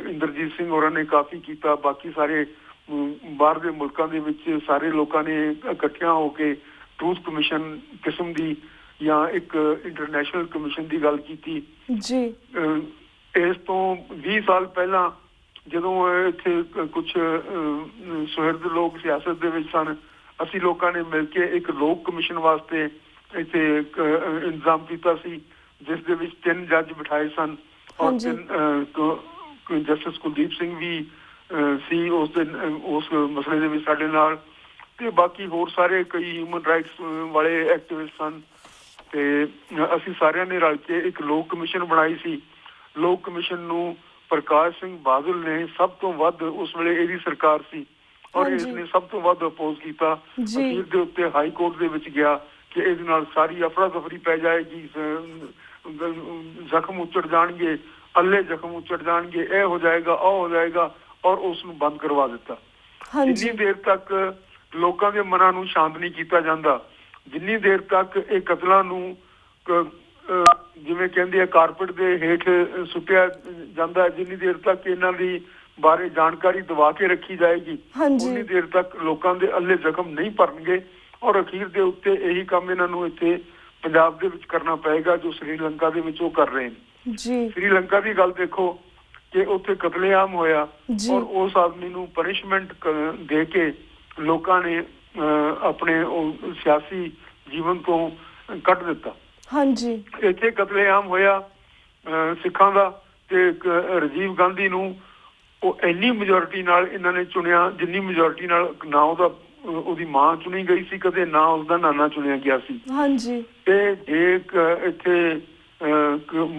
ਇੰਦਰਜੀਤ ਸਿੰਘ ਹੋਰਾਂ ਨੇ ਕਾਫੀ ਕੀਤਾ। ਬਾਕੀ ਸਾਰੇ ਬਾਹਰ ਦੇ ਮੁਲਕਾਂ ਦੇ ਵਿੱਚ ਸਾਰੇ ਲੋਕਾਂ ਨੇ ਇਕੱਠਿਆਂ ਹੋ ਕੇ ਟਰੂਥ ਕਮਿਸ਼ਨ ਕਿਸਮ ਦੀ ਜਾਂ ਇੱਕ ਇੰਟਰਨੈਸ਼ਨਲ ਕਮਿਸ਼ਨ ਦੀ ਗੱਲ ਕੀਤੀ। ਇਸ ਤੋਂ 20 ਸਾਲ ਪਹਿਲਾਂ ਜਦੋਂ ਇੱਥੇ ਕੁਝ ਸੁਹਿਰਦ ਲੋਕ ਸਿਆਸਤ ਦੇ ਵਿੱਚ ਸਨ, ਅਸੀਂ ਲੋਕਾਂ ਨੇ ਮਿਲ ਕੇ ਇੱਕ ਲੋਕ ਕਮਿਸ਼ਨ ਵਾਸਤੇ ਇੱਥੇ ਇੰਤਜ਼ਾਮ ਕੀਤਾ ਸੀ, ਜਿਸ ਦੇ ਵਿੱਚ 3 ਜੱਜ ਬਿਠਾਏ ਸਨ ਔਰ ਜਸਟਿਸ ਕੁਲਦੀਪ ਸਿੰਘ ਵੀ ਸੀ ਉਸ ਮਸਲੇ ਦੇ ਵਿੱਚ ਸਾਡੇ ਨਾਲ, ਤੇ ਬਾਕੀ ਹੋਰ ਸਾਰੇ ਕਈ ਹਿਊਮਨ ਰਾਈਟਸ ਵਾਲੇ ਐਕਟਿਵਿਸਟ ਸਨ। ਤੇ ਅਸੀਂ ਸਾਰਿਆਂ ਨੇ ਰਲ ਕੇ ਇੱਕ ਲੋਕ ਕਮਿਸ਼ਨ ਬਣਾਈ ਸੀ। ਲੋਕ ਕਮਿਸ਼ਨ ਨੂੰ ਪ੍ਰਕਾਸ਼ ਸਿੰਘ ਬਾਦਲ ਨੇ ਸਭ ਤੋਂ ਵੱਧ, ਉਸ ਵੇਲੇ ਇਹਦੀ ਸਰਕਾਰ ਸੀ ਔਰ ਇਸਨੇ ਸਭ ਤੋਂ ਵੱਧ ਅਪੋਜ਼ ਕੀਤਾ। ਅਖੀਰ ਦੇ ਉੱਤੇ ਹਾਈ ਕੋਰਟ ਦੇ ਵਿੱਚ ਗਿਆ ਕਿ ਇਹਦੇ ਨਾਲ ਸਾਰੀ ਅਫਰਾ ਤਫਰੀ ਪੈ ਜਾਏਗੀ, ਜ਼ਖਮ ਉੱਚੜ ਜਾਣਗੇ, ਅੱਲੇ ਜ਼ਖਮ ਉੱਚੜ ਜਾਣਗੇ, ਇਹ ਹੋ ਜਾਏਗਾ, ਉਹ ਹੋ ਜਾਏਗਾ, ਔਰ ਉਸ ਨੂੰ ਬੰਦ ਕਰਵਾ ਦਿੱਤਾ। ਜਿੰਨੀ ਦੇਰ ਤੱਕ ਲੋਕਾਂ ਦੇ ਮਨਾਂ ਨੂੰ ਸ਼ਾਂਤ ਨਹੀਂ ਕੀਤਾ ਜਾਂਦਾ, ਜਿੰਨੀ ਦੇਰ ਤੱਕ ਇਹ ਕਤਲਾਂ ਨੂੰ ਜਿਵੇਂ ਕਹਿੰਦੇ ਆ ਕਾਰਪੇਟ ਦੇ ਹੇਠ ਸੁੱਟਿਆ ਜਾਂਦਾ, ਜਿੰਨੀ ਦੇਰ ਤੱਕ ਇਹਨਾਂ ਦੀ ਬਾਰੇ ਜਾਣਕਾਰੀ ਦਵਾ ਕੇ ਰੱਖੀ ਜਾਏਗੀ, ਉਨੀ ਦੇਰ ਤੱਕ ਲੋਕਾਂ ਦੇ ਅੱਲੇ ਜ਼ਖਮ ਨਹੀਂ ਭਰਨਗੇ। ਔਰ ਅਖੀਰ ਦੇ ਉੱਤੇ ਇਹੀ ਕੰਮ ਇਹਨਾਂ ਨੂੰ ਇੱਥੇ ਪੰਜਾਬ ਦੇ ਵਿੱਚ ਕਰਨਾ ਪਏਗਾ ਜੋ ਸ੍ਰੀਲੰਕਾ ਦੇ ਵਿੱਚ ਉਹ ਕਰ ਰਹੇ ਨੇ। ਸ੍ਰੀਲੰਕਾ ਦੀ ਗੱਲ ਦੇਖੋ ਕਿ ਉੱਥੇ ਕਤਲੇਆਮ ਹੋਇਆ ਔਰ ਉਸ ਆਦਮੀ ਨੂੰ ਪਨਿਸ਼ਮੈਂਟ ਦੇ ਕੇ ਲੋਕਾਂ ਨੇ ਆਪਣੇ ਉਹ ਸਿਆਸੀ ਜੀਵਨ ਤੋਂ ਕੱਢ ਦਿੱਤਾ। ਇੱਥੇ ਕਤਲੇਆਮ ਹੋਇਆ ਸਿੱਖਾਂ ਦਾ, ਤੇ ਰਾਜੀਵ ਗਾਂਧੀ ਨੂੰ ਉਹ ਇੰਨੀ ਮੈਜੋਰਿਟੀ ਨਾਲ ਇਹਨਾਂ ਨੇ ਚੁਣਿਆ ਜਿੰਨੀ ਮੈਜੋਰਿਟੀ ਨਾਲ ਨਾ ਉਹਦੀ ਮਾਂ ਚੁਣੀ ਗਈ ਸੀ ਕਦੇ, ਨਾ ਉਸਦਾ ਨਾਨਾ ਚੁਣਿਆ ਗਿਆ ਸੀ। ਤੇ ਇੱਥੇ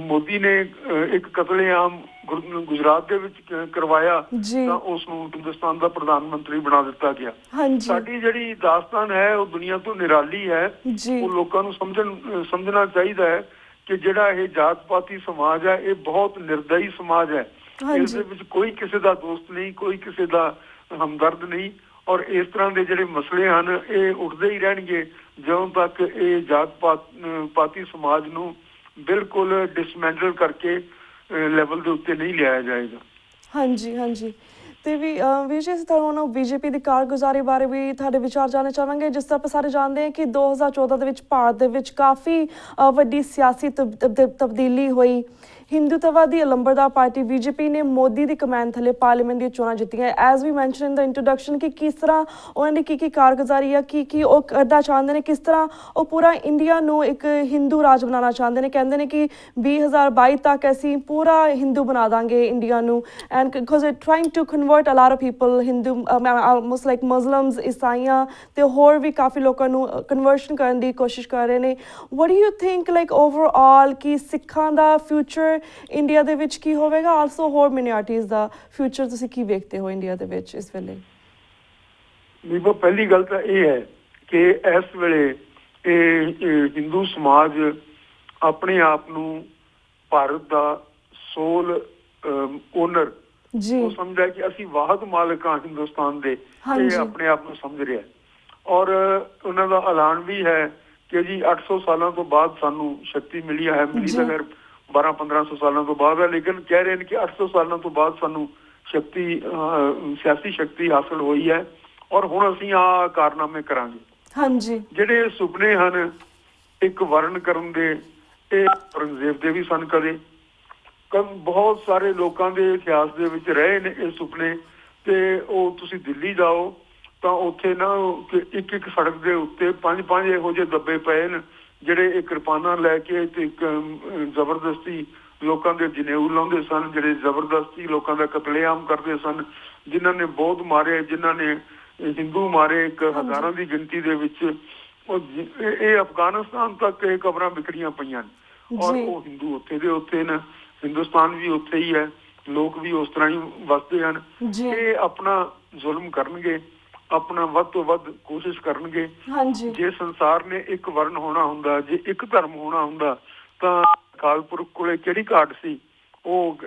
ਮੋਦੀ ਨੇ ਇੱਕ ਕਤਲੇਆਮ ਗੁਜਰਾਤ ਦੇ ਵਿੱਚ ਕਰਵਾਇਆ ਤਾਂ ਉਸ ਨੂੰ ਹਿੰਦੁਸਤਾਨ ਦਾ ਪ੍ਰਧਾਨ ਮੰਤਰੀ ਬਣਾ ਦਿੱਤਾ ਗਿਆ। ਸਾਡੀ ਜਿਹੜੀ ਦਾਸਤਾਨ ਹੈ ਉਹ ਦੁਨੀਆ ਤੋਂ ਨਿਰਾਲੀ ਹੈ। ਉਹ ਲੋਕਾਂ ਨੂੰ ਸਮਝਣਾ ਚਾਹੀਦਾ ਹੈ ਕਿ ਜਿਹੜਾ ਇਹ ਜਾਤ ਪਾਤੀ ਸਮਾਜ ਹੈ ਇਹ ਬਹੁਤ ਨਿਰਦਈ ਸਮਾਜ ਹੈ। ਇਸ ਦੇ ਵਿੱਚ ਕੋਈ ਕਿਸੇ ਦਾ ਦੋਸਤ ਨਹੀਂ, ਕੋਈ ਕਿਸੇ ਦਾ ਹਮਦਰਦ ਨਹੀਂ, ਔਰ ਇਸ ਤਰ੍ਹਾਂ ਦੇ ਜਿਹੜੇ ਮਸਲੇ ਹਨ ਇਹ ਉੱਠਦੇ ਹੀ ਰਹਿਣਗੇ ਜਦੋਂ ਤੱਕ ਇਹ ਜਾਤ ਪਾਤੀ ਸਮਾਜ ਨੂੰ ਬਿਲਕੁਲ ਡਿਸਮੈਂਟਲ ਕਰਕੇ ਲੈਵਲ ਦੇ ਉੱਤੇ ਨਹੀਂ ਲਿਆਇਆ ਜਾਏਗਾ। ਹਾਂਜੀ ਹਾਂਜੀ ਤੇ ਵੀ ਵੀਰ ਜੀ, ਅਸੀਂ ਤੁਹਾਨੂੰ ਬੀਜੇਪੀ ਦੀ ਕਾਰਗੁਜ਼ਾਰੀ ਬਾਰੇ ਵੀ ਤੁਹਾਡੇ ਵਿਚਾਰ ਜਾਣਨਾ ਚਾਹਾਂਗੇ। ਜਿਸ ਤਰ੍ਹਾਂ ਆਪਾਂ ਸਾਰੇ ਜਾਣਦੇ ਹਾਂ ਕਿ 2014 ਦੇ ਵਿੱਚ ਭਾਰਤ ਦੇ ਵਿੱਚ ਕਾਫੀ ਵੱਡੀ ਸਿਆਸੀ ਤਬਦੀਲੀ ਹੋਈ। ਹਿੰਦੂਤਵਾਦੀ ਲੰਬਰਦਾਰ ਪਾਰਟੀ ਬੀਜੇਪੀ ਨੇ ਮੋਦੀ ਦੀ ਕਮਾਂਡ ਥੱਲੇ ਪਾਰਲੀਮੈਂਟ ਦੀਆਂ ਚੋਣਾਂ ਜਿੱਤੀਆਂ। ਐਜ਼ ਵੀ ਮੈਂਸ਼ਨ ਇਨ ਦਾ ਇੰਟਰੋਡਕਸ਼ਨ ਕਿ ਕਿਸ ਤਰ੍ਹਾਂ ਉਹਨਾਂ ਦੀ ਕੀ ਕਾਰਗੁਜ਼ਾਰੀ ਆ, ਕੀ ਉਹ ਕਰਨਾ ਚਾਹੁੰਦੇ ਨੇ, ਕਿਸ ਤਰ੍ਹਾਂ ਉਹ ਪੂਰਾ ਇੰਡੀਆ ਨੂੰ ਇੱਕ ਹਿੰਦੂ ਰਾਜ ਬਣਾਉਣਾ ਚਾਹੁੰਦੇ ਨੇ। ਕਹਿੰਦੇ ਨੇ ਕਿ 2022 ਤੱਕ ਅਸੀਂ ਪੂਰਾ ਹਿੰਦੂ ਬਣਾ ਦਾਂਗੇ ਇੰਡੀਆ ਨੂੰ। And because it trying to convert a lot of people Hindu, almost like Muslims, ਈਸਾਈਆਂ ਤੇ ਹੋਰ ਵੀ ਕਾਫੀ ਲੋਕਾਂ ਨੂੰ ਕਨਵਰਸ਼ਨ ਕਰਨ ਦੀ ਕੋਸ਼ਿਸ਼ ਕਰ ਰਹੇ ਨੇ। ਵਾਟ do you think like overall ਕਿ ਸਿੱਖਾਂ ਦਾ ਫਿਊਚਰ ਇੰਡੀਆ ਦੇ ਵਿੱਚ ਕੀ ਹੋਵੇਗਾ, ਆਲਸੋ ਹੋਰ ਮਿਨੋਰਟੀਜ਼ ਦਾ ਫਿਊਚਰ ਤੁਸੀਂ ਕੀ ਵੇਖਦੇ ਹੋ ਇੰਡੀਆ ਦੇ ਵਿੱਚ ਇਸ ਵੇਲੇ? ਦੇਖੋ, ਪਹਿਲੀ ਗੱਲ ਤਾਂ ਇਹ ਹੈ ਕਿ ਇਸ ਵੇਲੇ ਇਹ ਹਿੰਦੂ ਸਮਾਜ ਆਪਣੇ ਆਪ ਨੂੰ ਭਾਰਤ ਦਾ ਸੋਲ ਓਨਰ ਉਹ ਸਮਝਦਾ ਕਿ ਅਸੀਂ ਵਾਹਦ ਮਾਲਕ ਹਾਂ ਹਿੰਦੁਸਤਾਨ ਦੇ, ਇਹ ਆਪਣੇ ਆਪ ਨੂੰ ਸਮਝ ਰਿਹਾ। ਔਰ ਉਹਨਾਂ ਦਾ ਐਲਾਨ ਵੀ ਹੈ ਕਿ ਜੀ 800 ਸਾਲਾਂ ਤੋਂ ਬਾਅਦ ਸਾਨੂੰ ਸ਼ਕਤੀ ਮਿਲੀ ਹੈ। ਮਿਲੀ ਤਾਂ ਖੈਰ 1200-1500 ਸਾਲਾਂ ਤੋਂ ਬਾਅਦ ਹੈ, ਲੇਕਿਨ ਕਹਿ ਰਹੇ ਨੇ ਕਿ 800 ਸਾਲਾਂ ਤੋਂ ਬਾਅਦ ਸਾਨੂੰ ਸ਼ਕਤੀ, ਸਿਆਸੀ ਸ਼ਕਤੀ ਹਾਸਲ ਹੋਈ ਹੈ ਔਰ ਹੁਣ ਅਸੀਂ ਆਹ ਕਾਰਨਾਮੇ ਕਰਾਂਗੇ। ਜਿਹੜੇ ਸੁਪਨੇ ਹਨ ਇੱਕ ਵਰਨ ਕਰਨ ਦੇ, ਇਹ ਔਰੰਗਜ਼ੇਬ ਦੇ ਵੀ ਸਨ। ਕਦੇ ਬਹੁਤ ਸਾਰੇ ਲੋਕਾਂ ਦੇ ਇਤਿਹਾਸ ਦੇ ਵਿੱਚ ਰਹੇ ਨੇ ਇਹ ਸੁਪਨੇ। ਤੇ ਉਹ ਤੁਸੀਂ ਦਿੱਲੀ ਜਾਓ ਤਾਂ ਉੱਥੇ ਨਾ ਇੱਕ ਸੜਕ ਦੇ ਉੱਤੇ 5-5 ਇਹੋ ਜਿਹੇ ਦੱਬੇ ਪਏ ਨੇ ਜਿਹੜੇ ਇਹ ਕਿਰਪਾਨਾਂ ਲੈ ਕੇ ਤੇ ਇੱਕ ਜ਼ਬਰਦਸਤੀ ਲੋਕਾਂ ਦੇ ਜਨੇਊ ਲਾਉਂਦੇ ਸਨ, ਜਿਹੜੇ ਜ਼ਬਰਦਸਤੀ ਲੋਕਾਂ ਦਾ ਕਤਲੇਆਮ ਕਰਦੇ ਸਨ, ਜਿਨ੍ਹਾਂ ਨੇ ਬੌਧ ਮਾਰੇ, ਜਿਨ੍ਹਾਂ ਨੇ ਹਿੰਦੂ ਮਾਰੇ ਇੱਕ ਹਜ਼ਾਰਾਂ ਦੀ ਗਿਣਤੀ ਦੇ ਵਿੱਚ। ਇਹ ਅਫਗਾਨਿਸਤਾਨ ਤੱਕ ਇਹ ਖਬਰਾਂ ਵਿਖਰੀਆਂ ਪਈਆਂ ਨੇ ਔਰ ਉਹ ਹਿੰਦੂ ਉੱਥੇ ਦੇ ਉੱਥੇ ਨੇ, ਹਿੰਦੁਸਤਾਨ ਵੀ ਉੱਥੇ ਹੀ ਹੈ, ਲੋਕ ਵੀ ਉਸ ਤਰ੍ਹਾਂ ਹੀ ਵਸਦੇ ਹਨ। ਇਹ ਆਪਣਾ ਜ਼ੁਲਮ ਕਰਨਗੇ, ਆਪਣਾ ਵੱਧ ਤੋਂ ਵੱਧ ਕੋਸ਼ਿਸ਼ ਕਰਨਗੇ। ਜੇ ਸੰਸਾਰ ਨੇ ਇੱਕ ਵਰਨ ਹੋਣਾ ਹੁੰਦਾ, ਜੇ ਇੱਕ ਧਰਮ ਹੋਣਾ ਹੁੰਦਾ ਤਾਂ ਅਕਾਲ ਪੁਰਖ ਕੋਲੇ ਕਿਹੜੀ ਘਾਟ ਸੀ? ਉਹ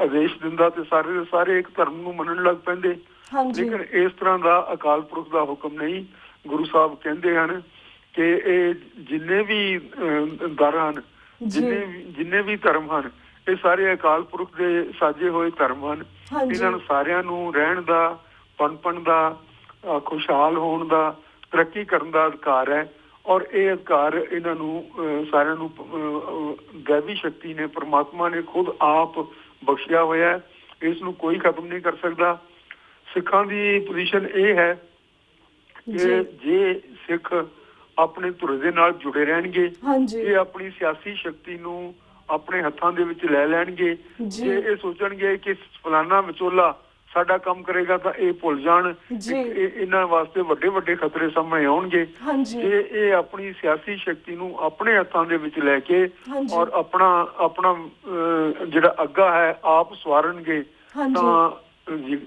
ਆਦੇਸ਼ ਦਿੰਦਾ ਤੇ ਸਾਰੇ ਦੇ ਸਾਰੇ ਇੱਕ ਧਰਮ ਨੂੰ ਮੰਨਣ ਲੱਗ ਪੈਂਦੇ। ਲੇਕਿਨ ਇਸ ਤਰ੍ਹਾਂ ਦਾ ਅਕਾਲ ਪੁਰਖ ਦਾ ਹੁਕਮ ਨਹੀਂ। ਗੁਰੂ ਸਾਹਿਬ ਕਹਿੰਦੇ ਹਨ ਕਿ ਇਹ ਜਿੰਨੇ ਵੀ ਦਰ ਹਨ, ਜਿੰਨੇ ਵੀ ਧਰਮ ਹਨ, ਇਹ ਸਾਰੇ ਅਕਾਲ ਪੁਰਖ ਦੇ ਸਾਜੇ ਹੋਏ ਧਰਮ ਹਨ। ਇਹਨਾਂ ਨੂੰ ਸਾਰਿਆਂ ਨੂੰ ਰਹਿਣ ਦਾ, ਪਨਪਣ ਦਾ, ਖੁਸ਼ਹਾਲ ਹੋਣ ਦਾ, ਤਰੱਕੀ ਕਰਨ ਦਾ ਅਧਿਕਾਰ ਹੈ ਔਰ ਇਹ ਅਧਿਕਾਰ ਇਹਨਾਂ ਨੂੰ ਸਾਰਿਆਂ ਨੂੰ ਦੈਵੀ ਸ਼ਕਤੀ ਨੇ, ਪਰਮਾਤਮਾ ਨੇ ਖੁਦ ਆਪ ਬਖਸ਼ਿਆ ਹੋਇਆ ਹੈ। ਇਸ ਨੂੰ ਕੋਈ ਖਤਮ ਨਹੀਂ ਕਰ ਸਕਦਾ। ਸਿੱਖਾਂ ਦੀ ਪੋਜੀਸ਼ਨ ਇਹ ਹੈ ਕਿ ਜੇ ਸਿੱਖ ਆਪਣੇ ਧੁਰੇ ਦੇ ਨਾਲ ਜੁੜੇ ਰਹਿਣਗੇ, ਇਹ ਆਪਣੀ ਸਿਆਸੀ ਸ਼ਕਤੀ ਨੂੰ ਆਪਣੇ ਹੱਥਾਂ ਦੇ ਵਿੱਚ ਲੈ ਲੈਣਗੇ। ਜੇ ਇਹ ਸੋਚਣਗੇ ਕਿ ਫਲਾਨਾ ਵਿਚੋਲਾ ਸਾਡਾ ਕੰਮ ਕਰੇਗਾ ਤਾਂ ਇਹ ਭੁੱਲ ਜਾਣ, ਇਹਨਾਂ ਵਾਸਤੇ ਵੱਡੇ ਵੱਡੇ ਖਤਰੇ ਸਾਹਮਣੇ ਆਉਣਗੇ। ਜੇ ਇਹ ਆਪਣੀ ਸਿਆਸੀ ਸ਼ਕਤੀ ਨੂੰ ਆਪਣੇ ਹੱਥਾਂ ਦੇ ਵਿੱਚ ਲੈ ਕੇ ਔਰ ਆਪਣਾ ਜਿਹੜਾ ਅੱਗਾ ਹੈ ਆਪ ਸਵਾਰਨਗੇ ਤਾਂ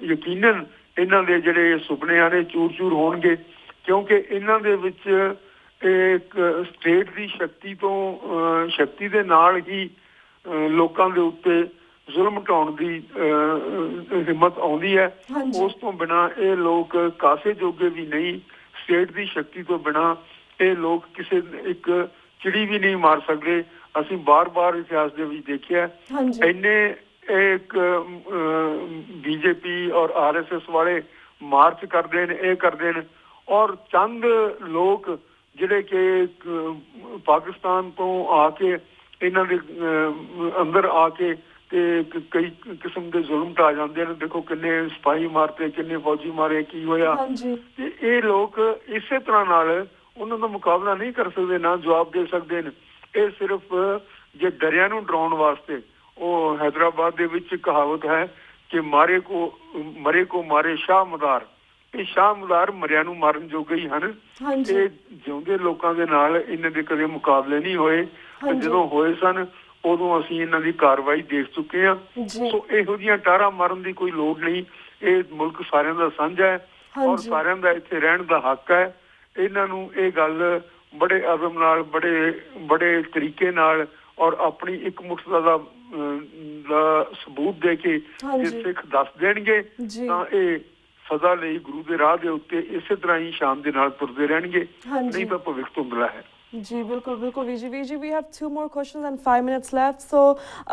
ਯਕੀਨਨ ਇਹਨਾਂ ਦੇ ਜਿਹੜੇ ਸੁਪਨੇ ਆ ਨੇ ਚੂਰ ਚੂਰ ਹੋਣਗੇ। ਕਿਉਂਕਿ ਇਹਨਾਂ ਦੇ ਵਿੱਚ ਇੱਕ ਸਟੇਟ ਦੀ ਸ਼ਕਤੀ ਦੇ ਨਾਲ ਹੀ ਲੋਕਾਂ ਦੇ ਉੱਤੇ ਜ਼ੁਲਮ ਢਾਉਣ ਦੀ ਹਿੰਮਤ ਆਉਂਦੀ ਹੈ। ਉਸ ਤੋਂ ਬਿਨਾਂ ਇਹ ਲੋਕ ਕਾਸੇ ਜੋਗੇ ਵੀ ਨਹੀਂ। ਸਟੇਟ ਦੀ ਸ਼ਕਤੀ ਤੋਂ ਬਿਨਾਂ ਇਹ ਲੋਕ ਕਿਸੇ ਇੱਕ ਚਿੜੀ ਵੀ ਨਹੀਂ ਮਾਰ ਸਕਦੇ। ਅਸੀਂ ਬਾਰ-ਬਾਰ ਇਤਿਹਾਸ ਦੇ ਵਿੱਚ ਦੇਖਿਆ ਇੰਨੇ ਇੱਕ ਬੀਜੇਪੀ ਔਰ RSS ਵਾਲੇ ਮਾਰਚ ਕਰਦੇ ਨੇ, ਇਹ ਕਰਦੇ ਨੇ ਔਰ ਚੰਦ ਲੋਕ ਜਿਹੜੇ ਕਿ ਪਾਕਿਸਤਾਨ ਤੋਂ ਆ ਕੇ ਇਹਨਾਂ ਦੇ ਅੰਦਰ ਆ ਕੇ ਤੇ ਕਈ ਕਿਸਮ ਦੇ ਜ਼ੁਲਮ ਢਾ ਜਾਂਦੇ ਨੇ। ਦੇਖੋ ਕਿੰਨੇ ਸਿਪਾਹੀ ਮਾਰਤੇ, ਕਿੰਨੇ ਫੌਜੀ ਮਾਰੇ, ਕੀ ਹੋਇਆ। ਤੇ ਇਹ ਲੋਕ ਇਸੇ ਤਰ੍ਹਾਂ ਨਾਲ ਉਹਨਾਂ ਦਾ ਮੁਕਾਬਲਾ ਨਹੀਂ ਕਰ ਸਕਦੇ, ਨਾ ਜਵਾਬ ਦੇ ਸਕਦੇ ਨੇ। ਇਹ ਸਿਰਫ ਜੇ ਡਰਿਆਂ ਨੂੰ ਡਰਾਉਣ ਵਾਸਤੇ, ਉਹ ਹੈਦਰਾਬਾਦ ਦੇ ਵਿੱਚ ਕਹਾਵਤ ਹੈ ਕਿ ਮਰੇ ਕੋ ਮਾਰੇ ਸ਼ਾਹ ਮਦਾਰ। ਇਹ ਸ਼ਾਹ ਮਦਾਰ ਮਰਿਆਂ ਨੂੰ ਮਾਰਨ ਜੋਗੇ ਹੀ ਹਨ। ਇਹ ਜਿਉਂਦੇ ਲੋਕਾਂ ਦੇ ਨਾਲ ਇਹਨਾਂ ਦੇ ਕਦੇ ਮੁਕਾਬਲੇ ਨਹੀਂ ਹੋਏ। ਜਦੋਂ ਹੋਏ ਸਨ ਉਦੋਂ ਅਸੀਂ ਇਹਨਾਂ ਦੀ ਕਾਰਵਾਈ ਦੇਖ ਚੁੱਕੇ ਹਾਂ। ਸੋ ਇਹੋ ਜਿਹੀਆਂ ਟਾਰਾਂ ਮਾਰਨ ਦੀ ਕੋਈ ਲੋੜ ਨਹੀਂ। ਇਹ ਮੁਲਕ ਸਾਰਿਆਂ ਦਾ ਸਾਂਝਾ ਹੈ ਔਰ ਸਾਰਿਆਂ ਦਾ ਇੱਥੇ ਰਹਿਣ ਦਾ ਹੱਕ ਹੈ। ਇਹਨਾਂ ਨੂੰ ਇਹ ਗੱਲ ਬੜੇ ਅਜ਼ਮ ਨਾਲ ਬੜੇ ਤਰੀਕੇ ਨਾਲ ਔਰ ਆਪਣੀ ਇੱਕਮੁੱਠਤਾ ਦਾ ਸਬੂਤ ਦੇ ਕੇ ਜੇ ਸਿੱਖ ਦੱਸ ਦੇਣਗੇ ਤਾਂ ਇਹ ਸਦਾ ਲਈ ਗੁਰੂ ਦੇ ਰਾਹ ਦੇ ਉੱਤੇ ਇਸੇ ਤਰ੍ਹਾਂ ਹੀ ਸ਼ਾਨ ਦੇ ਨਾਲ ਤੁਰਦੇ ਰਹਿਣਗੇ, ਨਹੀਂ ਤਾਂ ਭਵਿੱਖ ਧੁੰਦਲਾ ਹੈ। ਜੀ ਬਿਲਕੁਲ ਬਿਲਕੁਲ ਵੀਰ ਜੀ we have 2 more questions and 5 minutes left। So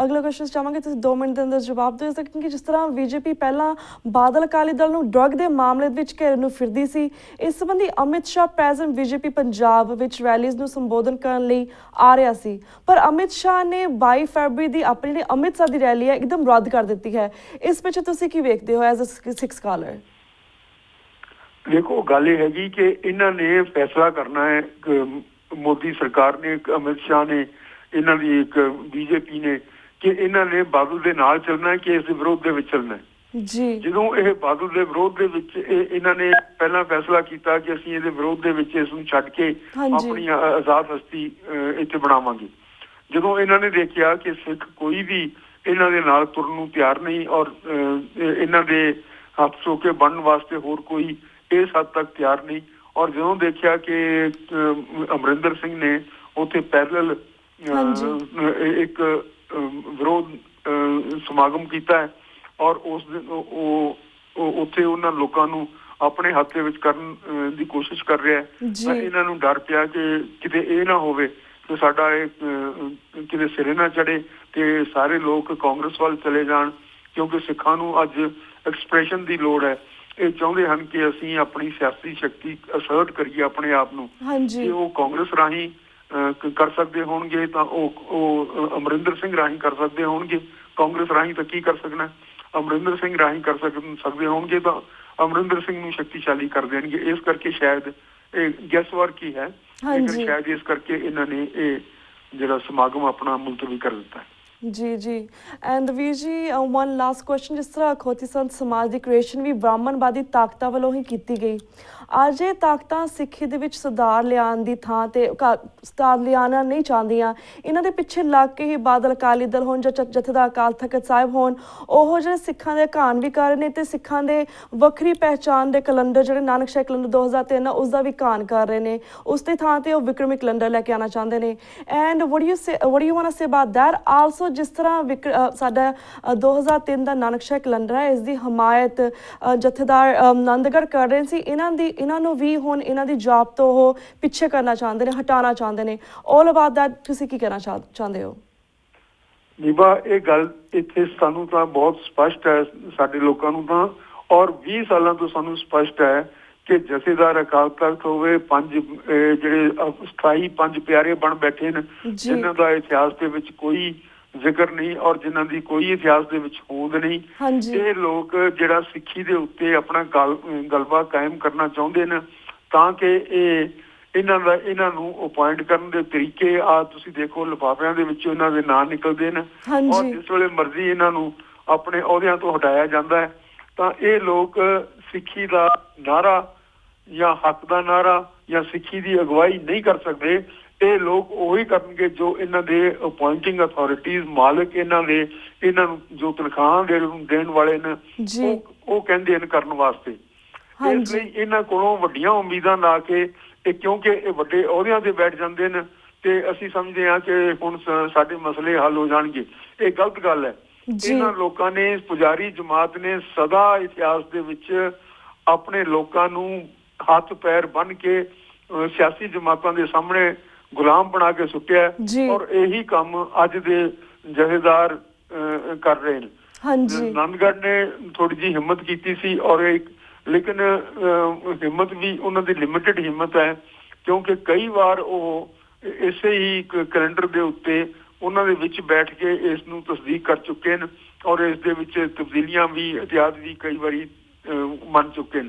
ਅਗਲਾ ਕੁਐਸਚਨ ਚਾਹਾਂਗੇ ਤੁਸੀਂ 2 ਮਿੰਟ ਦੇ ਅੰਦਰ ਜਵਾਬ ਦੇ ਸਕਣ ਕਿ ਜਿਸ ਤਰ੍ਹਾਂ ਬੀਜੇਪੀ ਪਹਿਲਾਂ ਬਾਦਲ ਅਕਾਲੀ ਦਲ ਨੂੰ ਡਰੱਗ ਦੇ ਮਾਮਲੇ ਵਿੱਚ ਘੇਰਨ ਨੂੰ ਫਿਰਦੀ ਸੀ, ਇਸ ਸੰਬੰਧੀ ਅਮਿਤ ਸ਼ਾਹ ਪ੍ਰੈਜ਼ੀਡੈਂਟ ਬੀਜੇਪੀ ਪੰਜਾਬ ਵਿੱਚ ਰੈਲੀਜ਼ ਨੂੰ ਸੰਬੋਧਨ ਕਰਨ ਲਈ ਆ ਰਿਹਾ ਸੀ, ਪਰ ਅਮਿਤ ਸ਼ਾਹ ਨੇ 22 ਫਰਵਰੀ ਦੀ ਆਪਣੀ ਜਿਹੜੀ ਅੰਮ੍ਰਿਤਸਰ ਦੀ ਰੈਲੀ ਹੈ ਇੱਕਦਮ ਰੱਦ ਕਰ ਦਿੱਤੀ ਹੈ। ਇਸ ਵਿੱਚ ਤੁਸੀਂ ਕੀ ਵੇਖਦੇ ਹੋ ਐਜ਼ ਅ ਸਿੱਖ ਸਕਾਲਰ? ਦੇਖੋ, ਗੱਲ ਇਹ ਹੈਗੀ ਕਿ ਇਹਨਾਂ ਨੇ ਫੈਸਲਾ ਕਰਨਾ ਹੈ। ਮੋਦੀ ਸਰਕਾਰ ਨੇ, ਅਮਿਤ ਸ਼ਾਹ ਨੇ, ਇਹਨਾਂ ਦੀ ਇੱਕ ਬੀਜੇਪੀ ਨੇ, ਕਿ ਇਹਨਾਂ ਨੇ ਬਾਦਲ ਦੇ ਨਾਲ ਚੱਲਣਾ ਹੈ ਕਿ ਇਸ ਦੇ ਵਿਰੋਧ ਦੇ ਵਿੱਚ ਚੱਲਣਾ ਹੈ। ਜਦੋਂ ਇਹ ਬਾਦਲ ਦੇ ਵਿਰੋਧ ਦੇ ਵਿੱਚ ਇਹਨਾਂ ਨੇ ਪਹਿਲਾਂ ਫੈਸਲਾ ਕੀਤਾ ਕਿ ਅਸੀਂ ਇਹਦੇ ਵਿਰੋਧ ਦੇ ਵਿੱਚ ਇਸ ਨੂੰ ਛੱਡ ਕੇ ਆਪਣੀ ਆਜ਼ਾਦ ਹਸਤੀ ਇੱਥੇ ਬਣਾਵਾਂਗੇ। ਜਦੋਂ ਇਹਨਾਂ ਨੇ ਦੇਖਿਆ ਕਿ ਸਿੱਖ ਕੋਈ ਵੀ ਇਹਨਾਂ ਦੇ ਨਾਲ ਤੁਰਨ ਨੂੰ ਤਿਆਰ ਨਹੀਂ ਔਰ ਇਹਨਾਂ ਦੇ ਹੱਥ ਸੋਕੇ ਬਣਨ ਵਾਸਤੇ ਹੋਰ ਕੋਈ ਇਸ ਹੱਦ ਤੱਕ ਤਿਆਰ ਨਹੀਂ, ਔਰ ਜਦੋਂ ਦੇਖਿਆ ਕਿ ਅਮਰਿੰਦਰ ਸਿੰਘ ਨੇ ਉੱਥੇ ਪੈਰਲਲ ਇੱਕ ਵਿਰੋਧ ਸਮਾਗਮ ਕੀਤਾ ਹੈ ਔਰ ਉਸ ਦਿਨ ਉਹ ਉੱਥੇ ਉਹਨਾਂ ਲੋਕਾਂ ਨੂੰ ਆਪਣੇ ਹੱਥ ਦੇ ਵਿੱਚ ਕਰਨ ਦੀ ਕੋਸ਼ਿਸ਼ ਕਰ ਰਿਹਾ ਹੈ। ਤਾਂ ਇਹਨਾਂ ਨੂੰ ਡਰ ਪਿਆ ਕਿ ਕਿਤੇ ਇਹ ਨਾ ਹੋਵੇ ਕਿ ਸਾਡਾ ਇਹ ਕਿਤੇ ਸਿਰੇ ਨਾ ਚੜੇ ਤੇ ਸਾਰੇ ਲੋਕ ਕਾਂਗਰਸ ਵੱਲ ਚਲੇ ਜਾਣ, ਕਿਉਂਕਿ ਸਿੱਖਾਂ ਨੂੰ ਅੱਜ ਐਕਸਪ੍ਰੈਸ਼ਨ ਦੀ ਲੋੜ ਹੈ। ਇਹ ਚਾਹੁੰਦੇ ਹਨ ਕਿ ਅਸੀਂ ਆਪਣੀ ਸਿਆਸੀ ਸ਼ਕਤੀ ਅਸਰਟ ਕਰੀਏ ਆਪਣੇ ਆਪ ਨੂੰ। ਜੇ ਉਹ ਕਾਂਗਰਸ ਰਾਹੀਂ ਕਰ ਸਕਦੇ ਹੋਣਗੇ ਤਾਂ ਉਹ ਅਮਰਿੰਦਰ ਸਿੰਘ ਰਾਹੀਂ ਕਰ ਸਕਦੇ ਹੋਣਗੇ। ਕਾਂਗਰਸ ਰਾਹੀਂ ਤਾਂ ਕੀ ਕਰ ਸਕਣਾ, ਅਮਰਿੰਦਰ ਸਿੰਘ ਰਾਹੀਂ ਕਰ ਸਕਦੇ ਹੋਣਗੇ ਤਾਂ ਅਮਰਿੰਦਰ ਸਿੰਘ ਨੂੰ ਸ਼ਕਤੀਸ਼ਾਲੀ ਕਰ ਦੇਣਗੇ। ਇਸ ਕਰਕੇ ਸ਼ਾਇਦ ਇਹ ਗੈਸ ਵਰਕ ਹੀ ਹੈ, ਲੇਕਿਨ ਸ਼ਾਇਦ ਇਸ ਕਰਕੇ ਇਹਨਾਂ ਨੇ ਇਹ ਜਿਹੜਾ ਸਮਾਗਮ ਆਪਣਾ ਮੁਲਤਵੀ ਕਰ ਦਿੱਤਾ ਹੈ। ਜੀ ਐਂਡ ਵੀਰ ਜੀ ਵਨ ਲਾਸਟ ਕੁਐਸਚਨ, ਜਿਸ ਤਰ੍ਹਾਂ ਅਖੌਤੀ ਸੰਤ ਸਮਾਜ ਦੀ ਕ੍ਰੀਏਸ਼ਨ ਵੀ ਬ੍ਰਾਹਮਣਵਾਦੀ ਤਾਕਤਾਂ ਵੱਲੋਂ ਹੀ ਕੀਤੀ ਗਈ, ਅੱਜ ਇਹ ਤਾਕਤਾਂ ਸਿੱਖੀ ਦੇ ਵਿੱਚ ਸੁਧਾਰ ਲਿਆਉਣ ਦੀ ਥਾਂ ਤੇ ਸੁਧਾਰ ਲਿਆਉਣਾ ਨਹੀਂ ਚਾਹੁੰਦੀਆਂ, ਇਹਨਾਂ ਦੇ ਪਿੱਛੇ ਲੱਗ ਕੇ ਹੀ ਬਾਦਲ ਅਕਾਲੀ ਦਲ ਹੋਣ ਜਾਂ ਜਥੇਦਾਰ ਅਕਾਲ ਤਖਤ ਸਾਹਿਬ ਹੋਣ, ਉਹ ਜਿਹੜੇ ਸਿੱਖਾਂ ਦੇ ਘਾਣ ਵੀ ਕਰ ਰਹੇ ਨੇ ਤੇ ਸਿੱਖਾਂ ਦੇ ਵੱਖਰੀ ਪਹਿਚਾਣ ਦੇ ਕੈਲੰਡਰ ਜਿਹੜੇ ਨਾਨਕਸ਼ਾਹੀ ਕੈਲੰਡਰ 2003 ਉਸ ਦਾ ਵੀ ਘਾਣ ਕਰ ਰਹੇ ਨੇ, ਉਸ ਦੀ ਥਾਂ ਤੇ ਉਹ ਵਿਕਰਮੀ ਕੈਲੰਡਰ ਲੈ ਕੇ ਆਉਣਾ ਚਾਹੁੰਦੇ ਨੇ। And what do you want to say about that also? ਜਿਸ ਤਰ੍ਹਾਂ ਸਾਡਾ 2003 ਦਾ ਨਾਨਕਸ਼ਾਹੀ ਕੈਲੰਡਰ ਹੈ, ਇਸ ਦੀ ਹਮਾਇਤ ਜਥੇਦਾਰ ਆਨੰਦਗੜ੍ਹ ਕਰ ਰਹੇ ਸੀ, ਇਹਨਾਂ ਨੂੰ ਵੀ ਹੁਣ ਇਹਨਾਂ ਦੀ ਜੌਬ ਤੋਂ ਉਹ ਪਿੱਛੇ ਕਰਨਾ ਚਾਹੁੰਦੇ ਨੇ, ਹਟਾਉਣਾ ਚਾਹੁੰਦੇ ਨੇ। ਆਲ ਅਬਾਊਟ ਦੈਟ ਤੁਸੀਂ ਕੀ ਕਹਿਣਾ ਚਾਹੁੰਦੇ ਹੋ? ਨੀਬਾ, ਇਹ ਗੱਲ ਇੱਥੇ ਸਾਨੂੰ ਤਾਂ ਬਹੁਤ ਸਪਸ਼ਟ ਹੈ, ਸਾਡੇ ਲੋਕਾਂ ਨੂੰ ਤਾਂ, ਔਰ 20 ਸਾਲਾਂ ਤੋਂ ਸਾਨੂੰ ਸਪਸ਼ਟ ਹੈ ਕਿ ਜਥੇਦਾਰ ਅਕਾਲ ਤਖਤ ਹੋਵੇ, ਜਿਹੜੇ ਸਥਾਈ 5 ਪਿਆਰੇ ਬਣ ਬੈਠੇ ਨੇ, ਜਿਨ੍ਹਾਂ ਦਾ ਇਤਿਹਾਸ ਦੇ ਵਿੱਚ ਕੋਈ ਜ਼ਿਕਰ ਨਹੀਂ ਔਰ ਜਿਨ੍ਹਾਂ ਦੀ ਕੋਈ ਇਤਿਹਾਸ ਦੇ ਵਿੱਚ ਹੋਂਦ ਨਹੀਂ, ਇਹ ਲੋਕ ਜਿਹੜਾ ਸਿੱਖੀ ਦੇ ਉੱਤੇ ਆਪਣਾ ਗਲਬਾ ਕਾਇਮ ਕਰਨਾ ਚਾਹੁੰਦੇ ਨੇ ਤਾਂ ਕਿ ਇਹਨਾਂ ਨੂੰ ਅਪੁਆਇੰਟ ਕਰਨ ਦੇ ਤਰੀਕੇ ਆ ਤੁਸੀਂ ਦੇਖੋ, ਲਿਫਾਫਿਆਂ ਦੇ ਵਿੱਚੋਂ ਇਹਨਾਂ ਦੇ ਨਾਂ ਨਿਕਲਦੇ ਨੇ ਔਰ ਜਿਸ ਵੇਲੇ ਮਰਜ਼ੀ ਇਹਨਾਂ ਨੂੰ ਆਪਣੇ ਅਹੁਦਿਆਂ ਤੋਂ ਹਟਾਇਆ ਜਾਂਦਾ ਹੈ। ਤਾਂ ਇਹ ਲੋਕ ਸਿੱਖੀ ਦਾ ਨਾਅਰਾ ਜਾਂ ਹੱਕ ਦਾ ਨਾਅਰਾ ਜਾਂ ਸਿੱਖੀ ਦੀ ਅਗਵਾਈ ਨਹੀਂ ਕਰ ਸਕਦੇ। ਇਹ ਲੋਕ ਉਹੀ ਕਰਨਗੇ ਜੋ ਇਹਨਾਂ ਦੇ ਅਪੁਆਇੰਟਿੰਗ ਅਥਾਰਟੀਜ਼, ਮਾਲਕ ਇਹਨਾਂ ਨੂੰ ਜੋ ਤਨਖਾਹਾਂ ਦੇਣ ਵਾਲੇ ਨੇ, ਉਹ ਕਹਿੰਦੇ ਹਨ ਕਰਨ ਵਾਸਤੇ। ਇਸ ਲਈ ਇਹਨਾਂ ਕੋਲੋਂ ਵੱਡੀਆਂ ਉਮੀਦਾਂ ਲਾ ਕੇ ਕਿਉਂਕਿ ਇਹ ਵੱਡੇ ਅਹੁਦਿਆਂ ਤੇ ਬੈਠ ਜਾਂਦੇ ਨੇ ਤੇ ਅਸੀਂ ਸਮਝਦੇ ਹਾਂ ਕਿ ਹੁਣ ਸਾਡੇ ਮਸਲੇ ਹੱਲ ਹੋ ਜਾਣਗੇ। ਇਹ ਗਲਤ ਗੱਲ ਹੈ। ਇਹਨਾਂ ਲੋਕਾਂ ਨੇ, ਪੁਜਾਰੀ ਜਮਾਤ ਨੇ ਸਦਾ ਇਤਿਹਾਸ ਦੇ ਵਿੱਚ ਆਪਣੇ ਲੋਕਾਂ ਨੂੰ ਹੱਥ ਪੈਰ ਬੰਨ੍ਹ ਕੇ ਸਿਆਸੀ ਜਮਾਤਾਂ ਦੇ ਸਾਹਮਣੇ ਗੁਲਾਮ ਬਣਾ ਕੇ ਸੁੱਟਿਆ ਔਰ ਇਹੀ ਕੰਮ ਅੱਜ ਦੇ ਜਥੇਦਾਰ ਕਰ ਰਹੇ ਨੇ। ਆਨੰਦਗੜ੍ਹ ਨੇ ਥੋੜੀ ਜਿਹੀ ਹਿੰਮਤ ਕੀਤੀ ਸੀ ਔਰ ਲੇਕਿਨ ਹਿੰਮਤ ਵੀ ਉਹਨਾਂ ਦੀ ਲਿਮਿਟਡ ਹਿੰਮਤ ਹੈ, ਕਿਉਂਕਿ ਕਈ ਵਾਰ ਉਹ ਇਸੇ ਹੀ ਕੈਲੰਡਰ ਦੇ ਉੱਤੇ ਉਹਨਾਂ ਦੇ ਵਿੱਚ ਬੈਠ ਕੇ ਇਸ ਨੂੰ ਤਸਦੀਕ ਕਰ ਚੁੱਕੇ ਨੇ ਔਰ ਇਸ ਦੇ ਵਿੱਚ ਤਬਦੀਲੀਆਂ ਵੀ ਇਤਿਹਾਦ ਵੀ ਕਈ ਵਾਰੀ ਮੰਨ ਚੁੱਕੇ ਨੇ।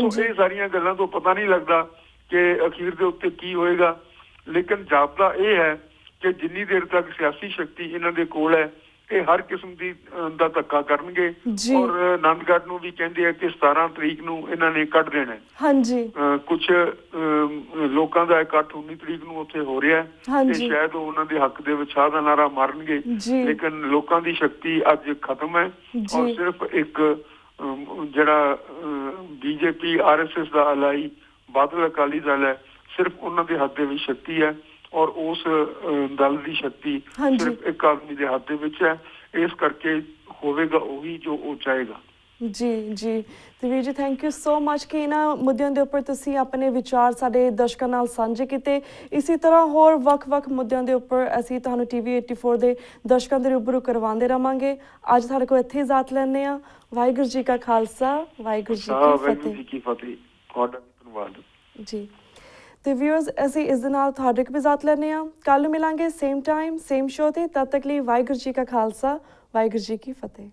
ਸੋ ਇਹ ਸਾਰੀਆਂ ਗੱਲਾਂ ਤੋਂ ਪਤਾ ਨਹੀਂ ਲੱਗਦਾ ਕਿ ਅਖੀਰ ਦੇ ਉੱਤੇ ਕੀ ਹੋਏਗਾ, ਲੇਕਿਨ ਜਾਪਦਾ ਇਹ ਹੈ ਕਿ ਜਿੰਨੀ ਦੇਰ ਤੱਕ ਸਿਆਸੀ ਸ਼ਕਤੀ ਇਹਨਾਂ ਦੇ ਕੋਲ ਹੈ, ਇਹ ਹਰ ਕਿਸਮ ਦੀ ਦਾ ਧੱਕਾ ਕਰਨਗੇ ਔਰ ਆਨੰਦਗੜ੍ਹ ਨੂੰ ਵੀ ਕਹਿੰਦੇ ਆ ਕਿ 17 ਤਰੀਕ ਨੂੰ ਇਹਨਾਂ ਨੇ ਕੱਢ ਦੇਣਾ ਹੈ। ਹਾਂਜੀ ਕੁਝ ਲੋਕਾਂ ਦਾ ਇਕੱਠ 19 ਤਰੀਕ ਨੂੰ ਉੱਥੇ ਹੋ ਰਿਹਾ ਤੇ ਸ਼ਾਇਦ ਉਹ ਉਹਨਾਂ ਦੇ ਹੱਕ ਦੇ ਵਿੱਚ ਸ਼ਾਹ ਦਾ ਨਾਰਾ ਮਾਰਨਗੇ, ਲੇਕਿਨ ਲੋਕਾਂ ਦੀ ਸ਼ਕਤੀ ਅੱਜ ਖਤਮ ਹੈ ਔਰ ਸਿਰਫ ਇੱਕ ਜਿਹੜਾ ਬੀਜੇਪੀ RSS ਦਾ ਅਲਾਈ ਬਾਦਲ ਅਕਾਲੀ ਦਲ ਹੈ, ਸਿਰਫ ਉਹਨਾਂ ਦੇ ਹੱਥ ਦੇ ਵਿੱਚ ਸ਼ਕਤੀ ਹੈ ਔਰ ਉਸ ਦਲ ਦੀ ਸ਼ਕਤੀ ਸਿਰਫ ਇੱਕ ਆਦਮੀ ਦੇ ਹੱਥ ਦੇ ਵਿੱਚ ਹੈ। ਇਸ ਕਰਕੇ ਹੋਵੇਗਾ ਉਹੀ ਜੋ ਉਹ ਚਾਹੇਗਾ। ਜੀ ਜੀ ਤੇ ਵੀਰ ਜੀ ਥੈਂਕ ਯੂ ਸੋ ਮਚ ਕਿ ਇਹਨਾਂ ਮੁੱਦਿਆਂ ਦੇ ਉੱਪਰ ਤੁਸੀਂ ਆਪਣੇ ਵਿਚਾਰ ਸਾਡੇ ਦਰਸ਼ਕਾਂ ਨਾਲ ਸਾਂਝੇ ਕੀਤੇ। ਇਸੇ ਤਰ੍ਹਾਂ ਹੋਰ ਵੱਖ-ਵੱਖ ਮੁੱਦਿਆਂ ਦੇ ਉੱਪਰ ਅਸੀਂ ਤੁਹਾਨੂੰ TV84 ਦੇ ਦਰਸ਼ਕਾਂ ਦੇ ਰੂਬਰੂ ਕਰਵਾਉਂਦੇ ਰਵਾਂਗੇ। ਅੱਜ ਤੁਹਾਡੇ ਕੋਲ ਇੱਥੇ ਇਜਾਜ਼ਤ ਲੈਂਦੇ ਹਾਂ। ਵਾਹਿਗੁਰੂ ਜੀ ਕਾ ਖਾਲਸਾ, ਵਾਹਿਗੁਰੂ ਜੀ ਕੀ ਫਤਿਹ। ਤੁਹਾਡਾ ਧੰਨਵਾਦ ਜੀ। ਤੇ ਵਿਊਅਰਸ ਅਸੀਂ ਇਸ ਦੇ ਨਾਲ ਤੁਹਾਡੇ ਕੋਲ ਇਜਾਜ਼ਤ ਲੈਂਦੇ ਹਾਂ। ਕੱਲ੍ਹ ਮਿਲਾਂਗੇ ਸੇਮ ਟਾਈਮ ਸੇਮ ਸ਼ੋਅ ਤੇ। ਤਦ ਤੱਕ ਲਈ ਵਾਹਿਗੁਰੂ ਜੀ ਕਾ ਖਾਲਸਾ, ਵਾਹਿਗੁਰੂ ਜੀ ਕੀ ਫਤਿਹ।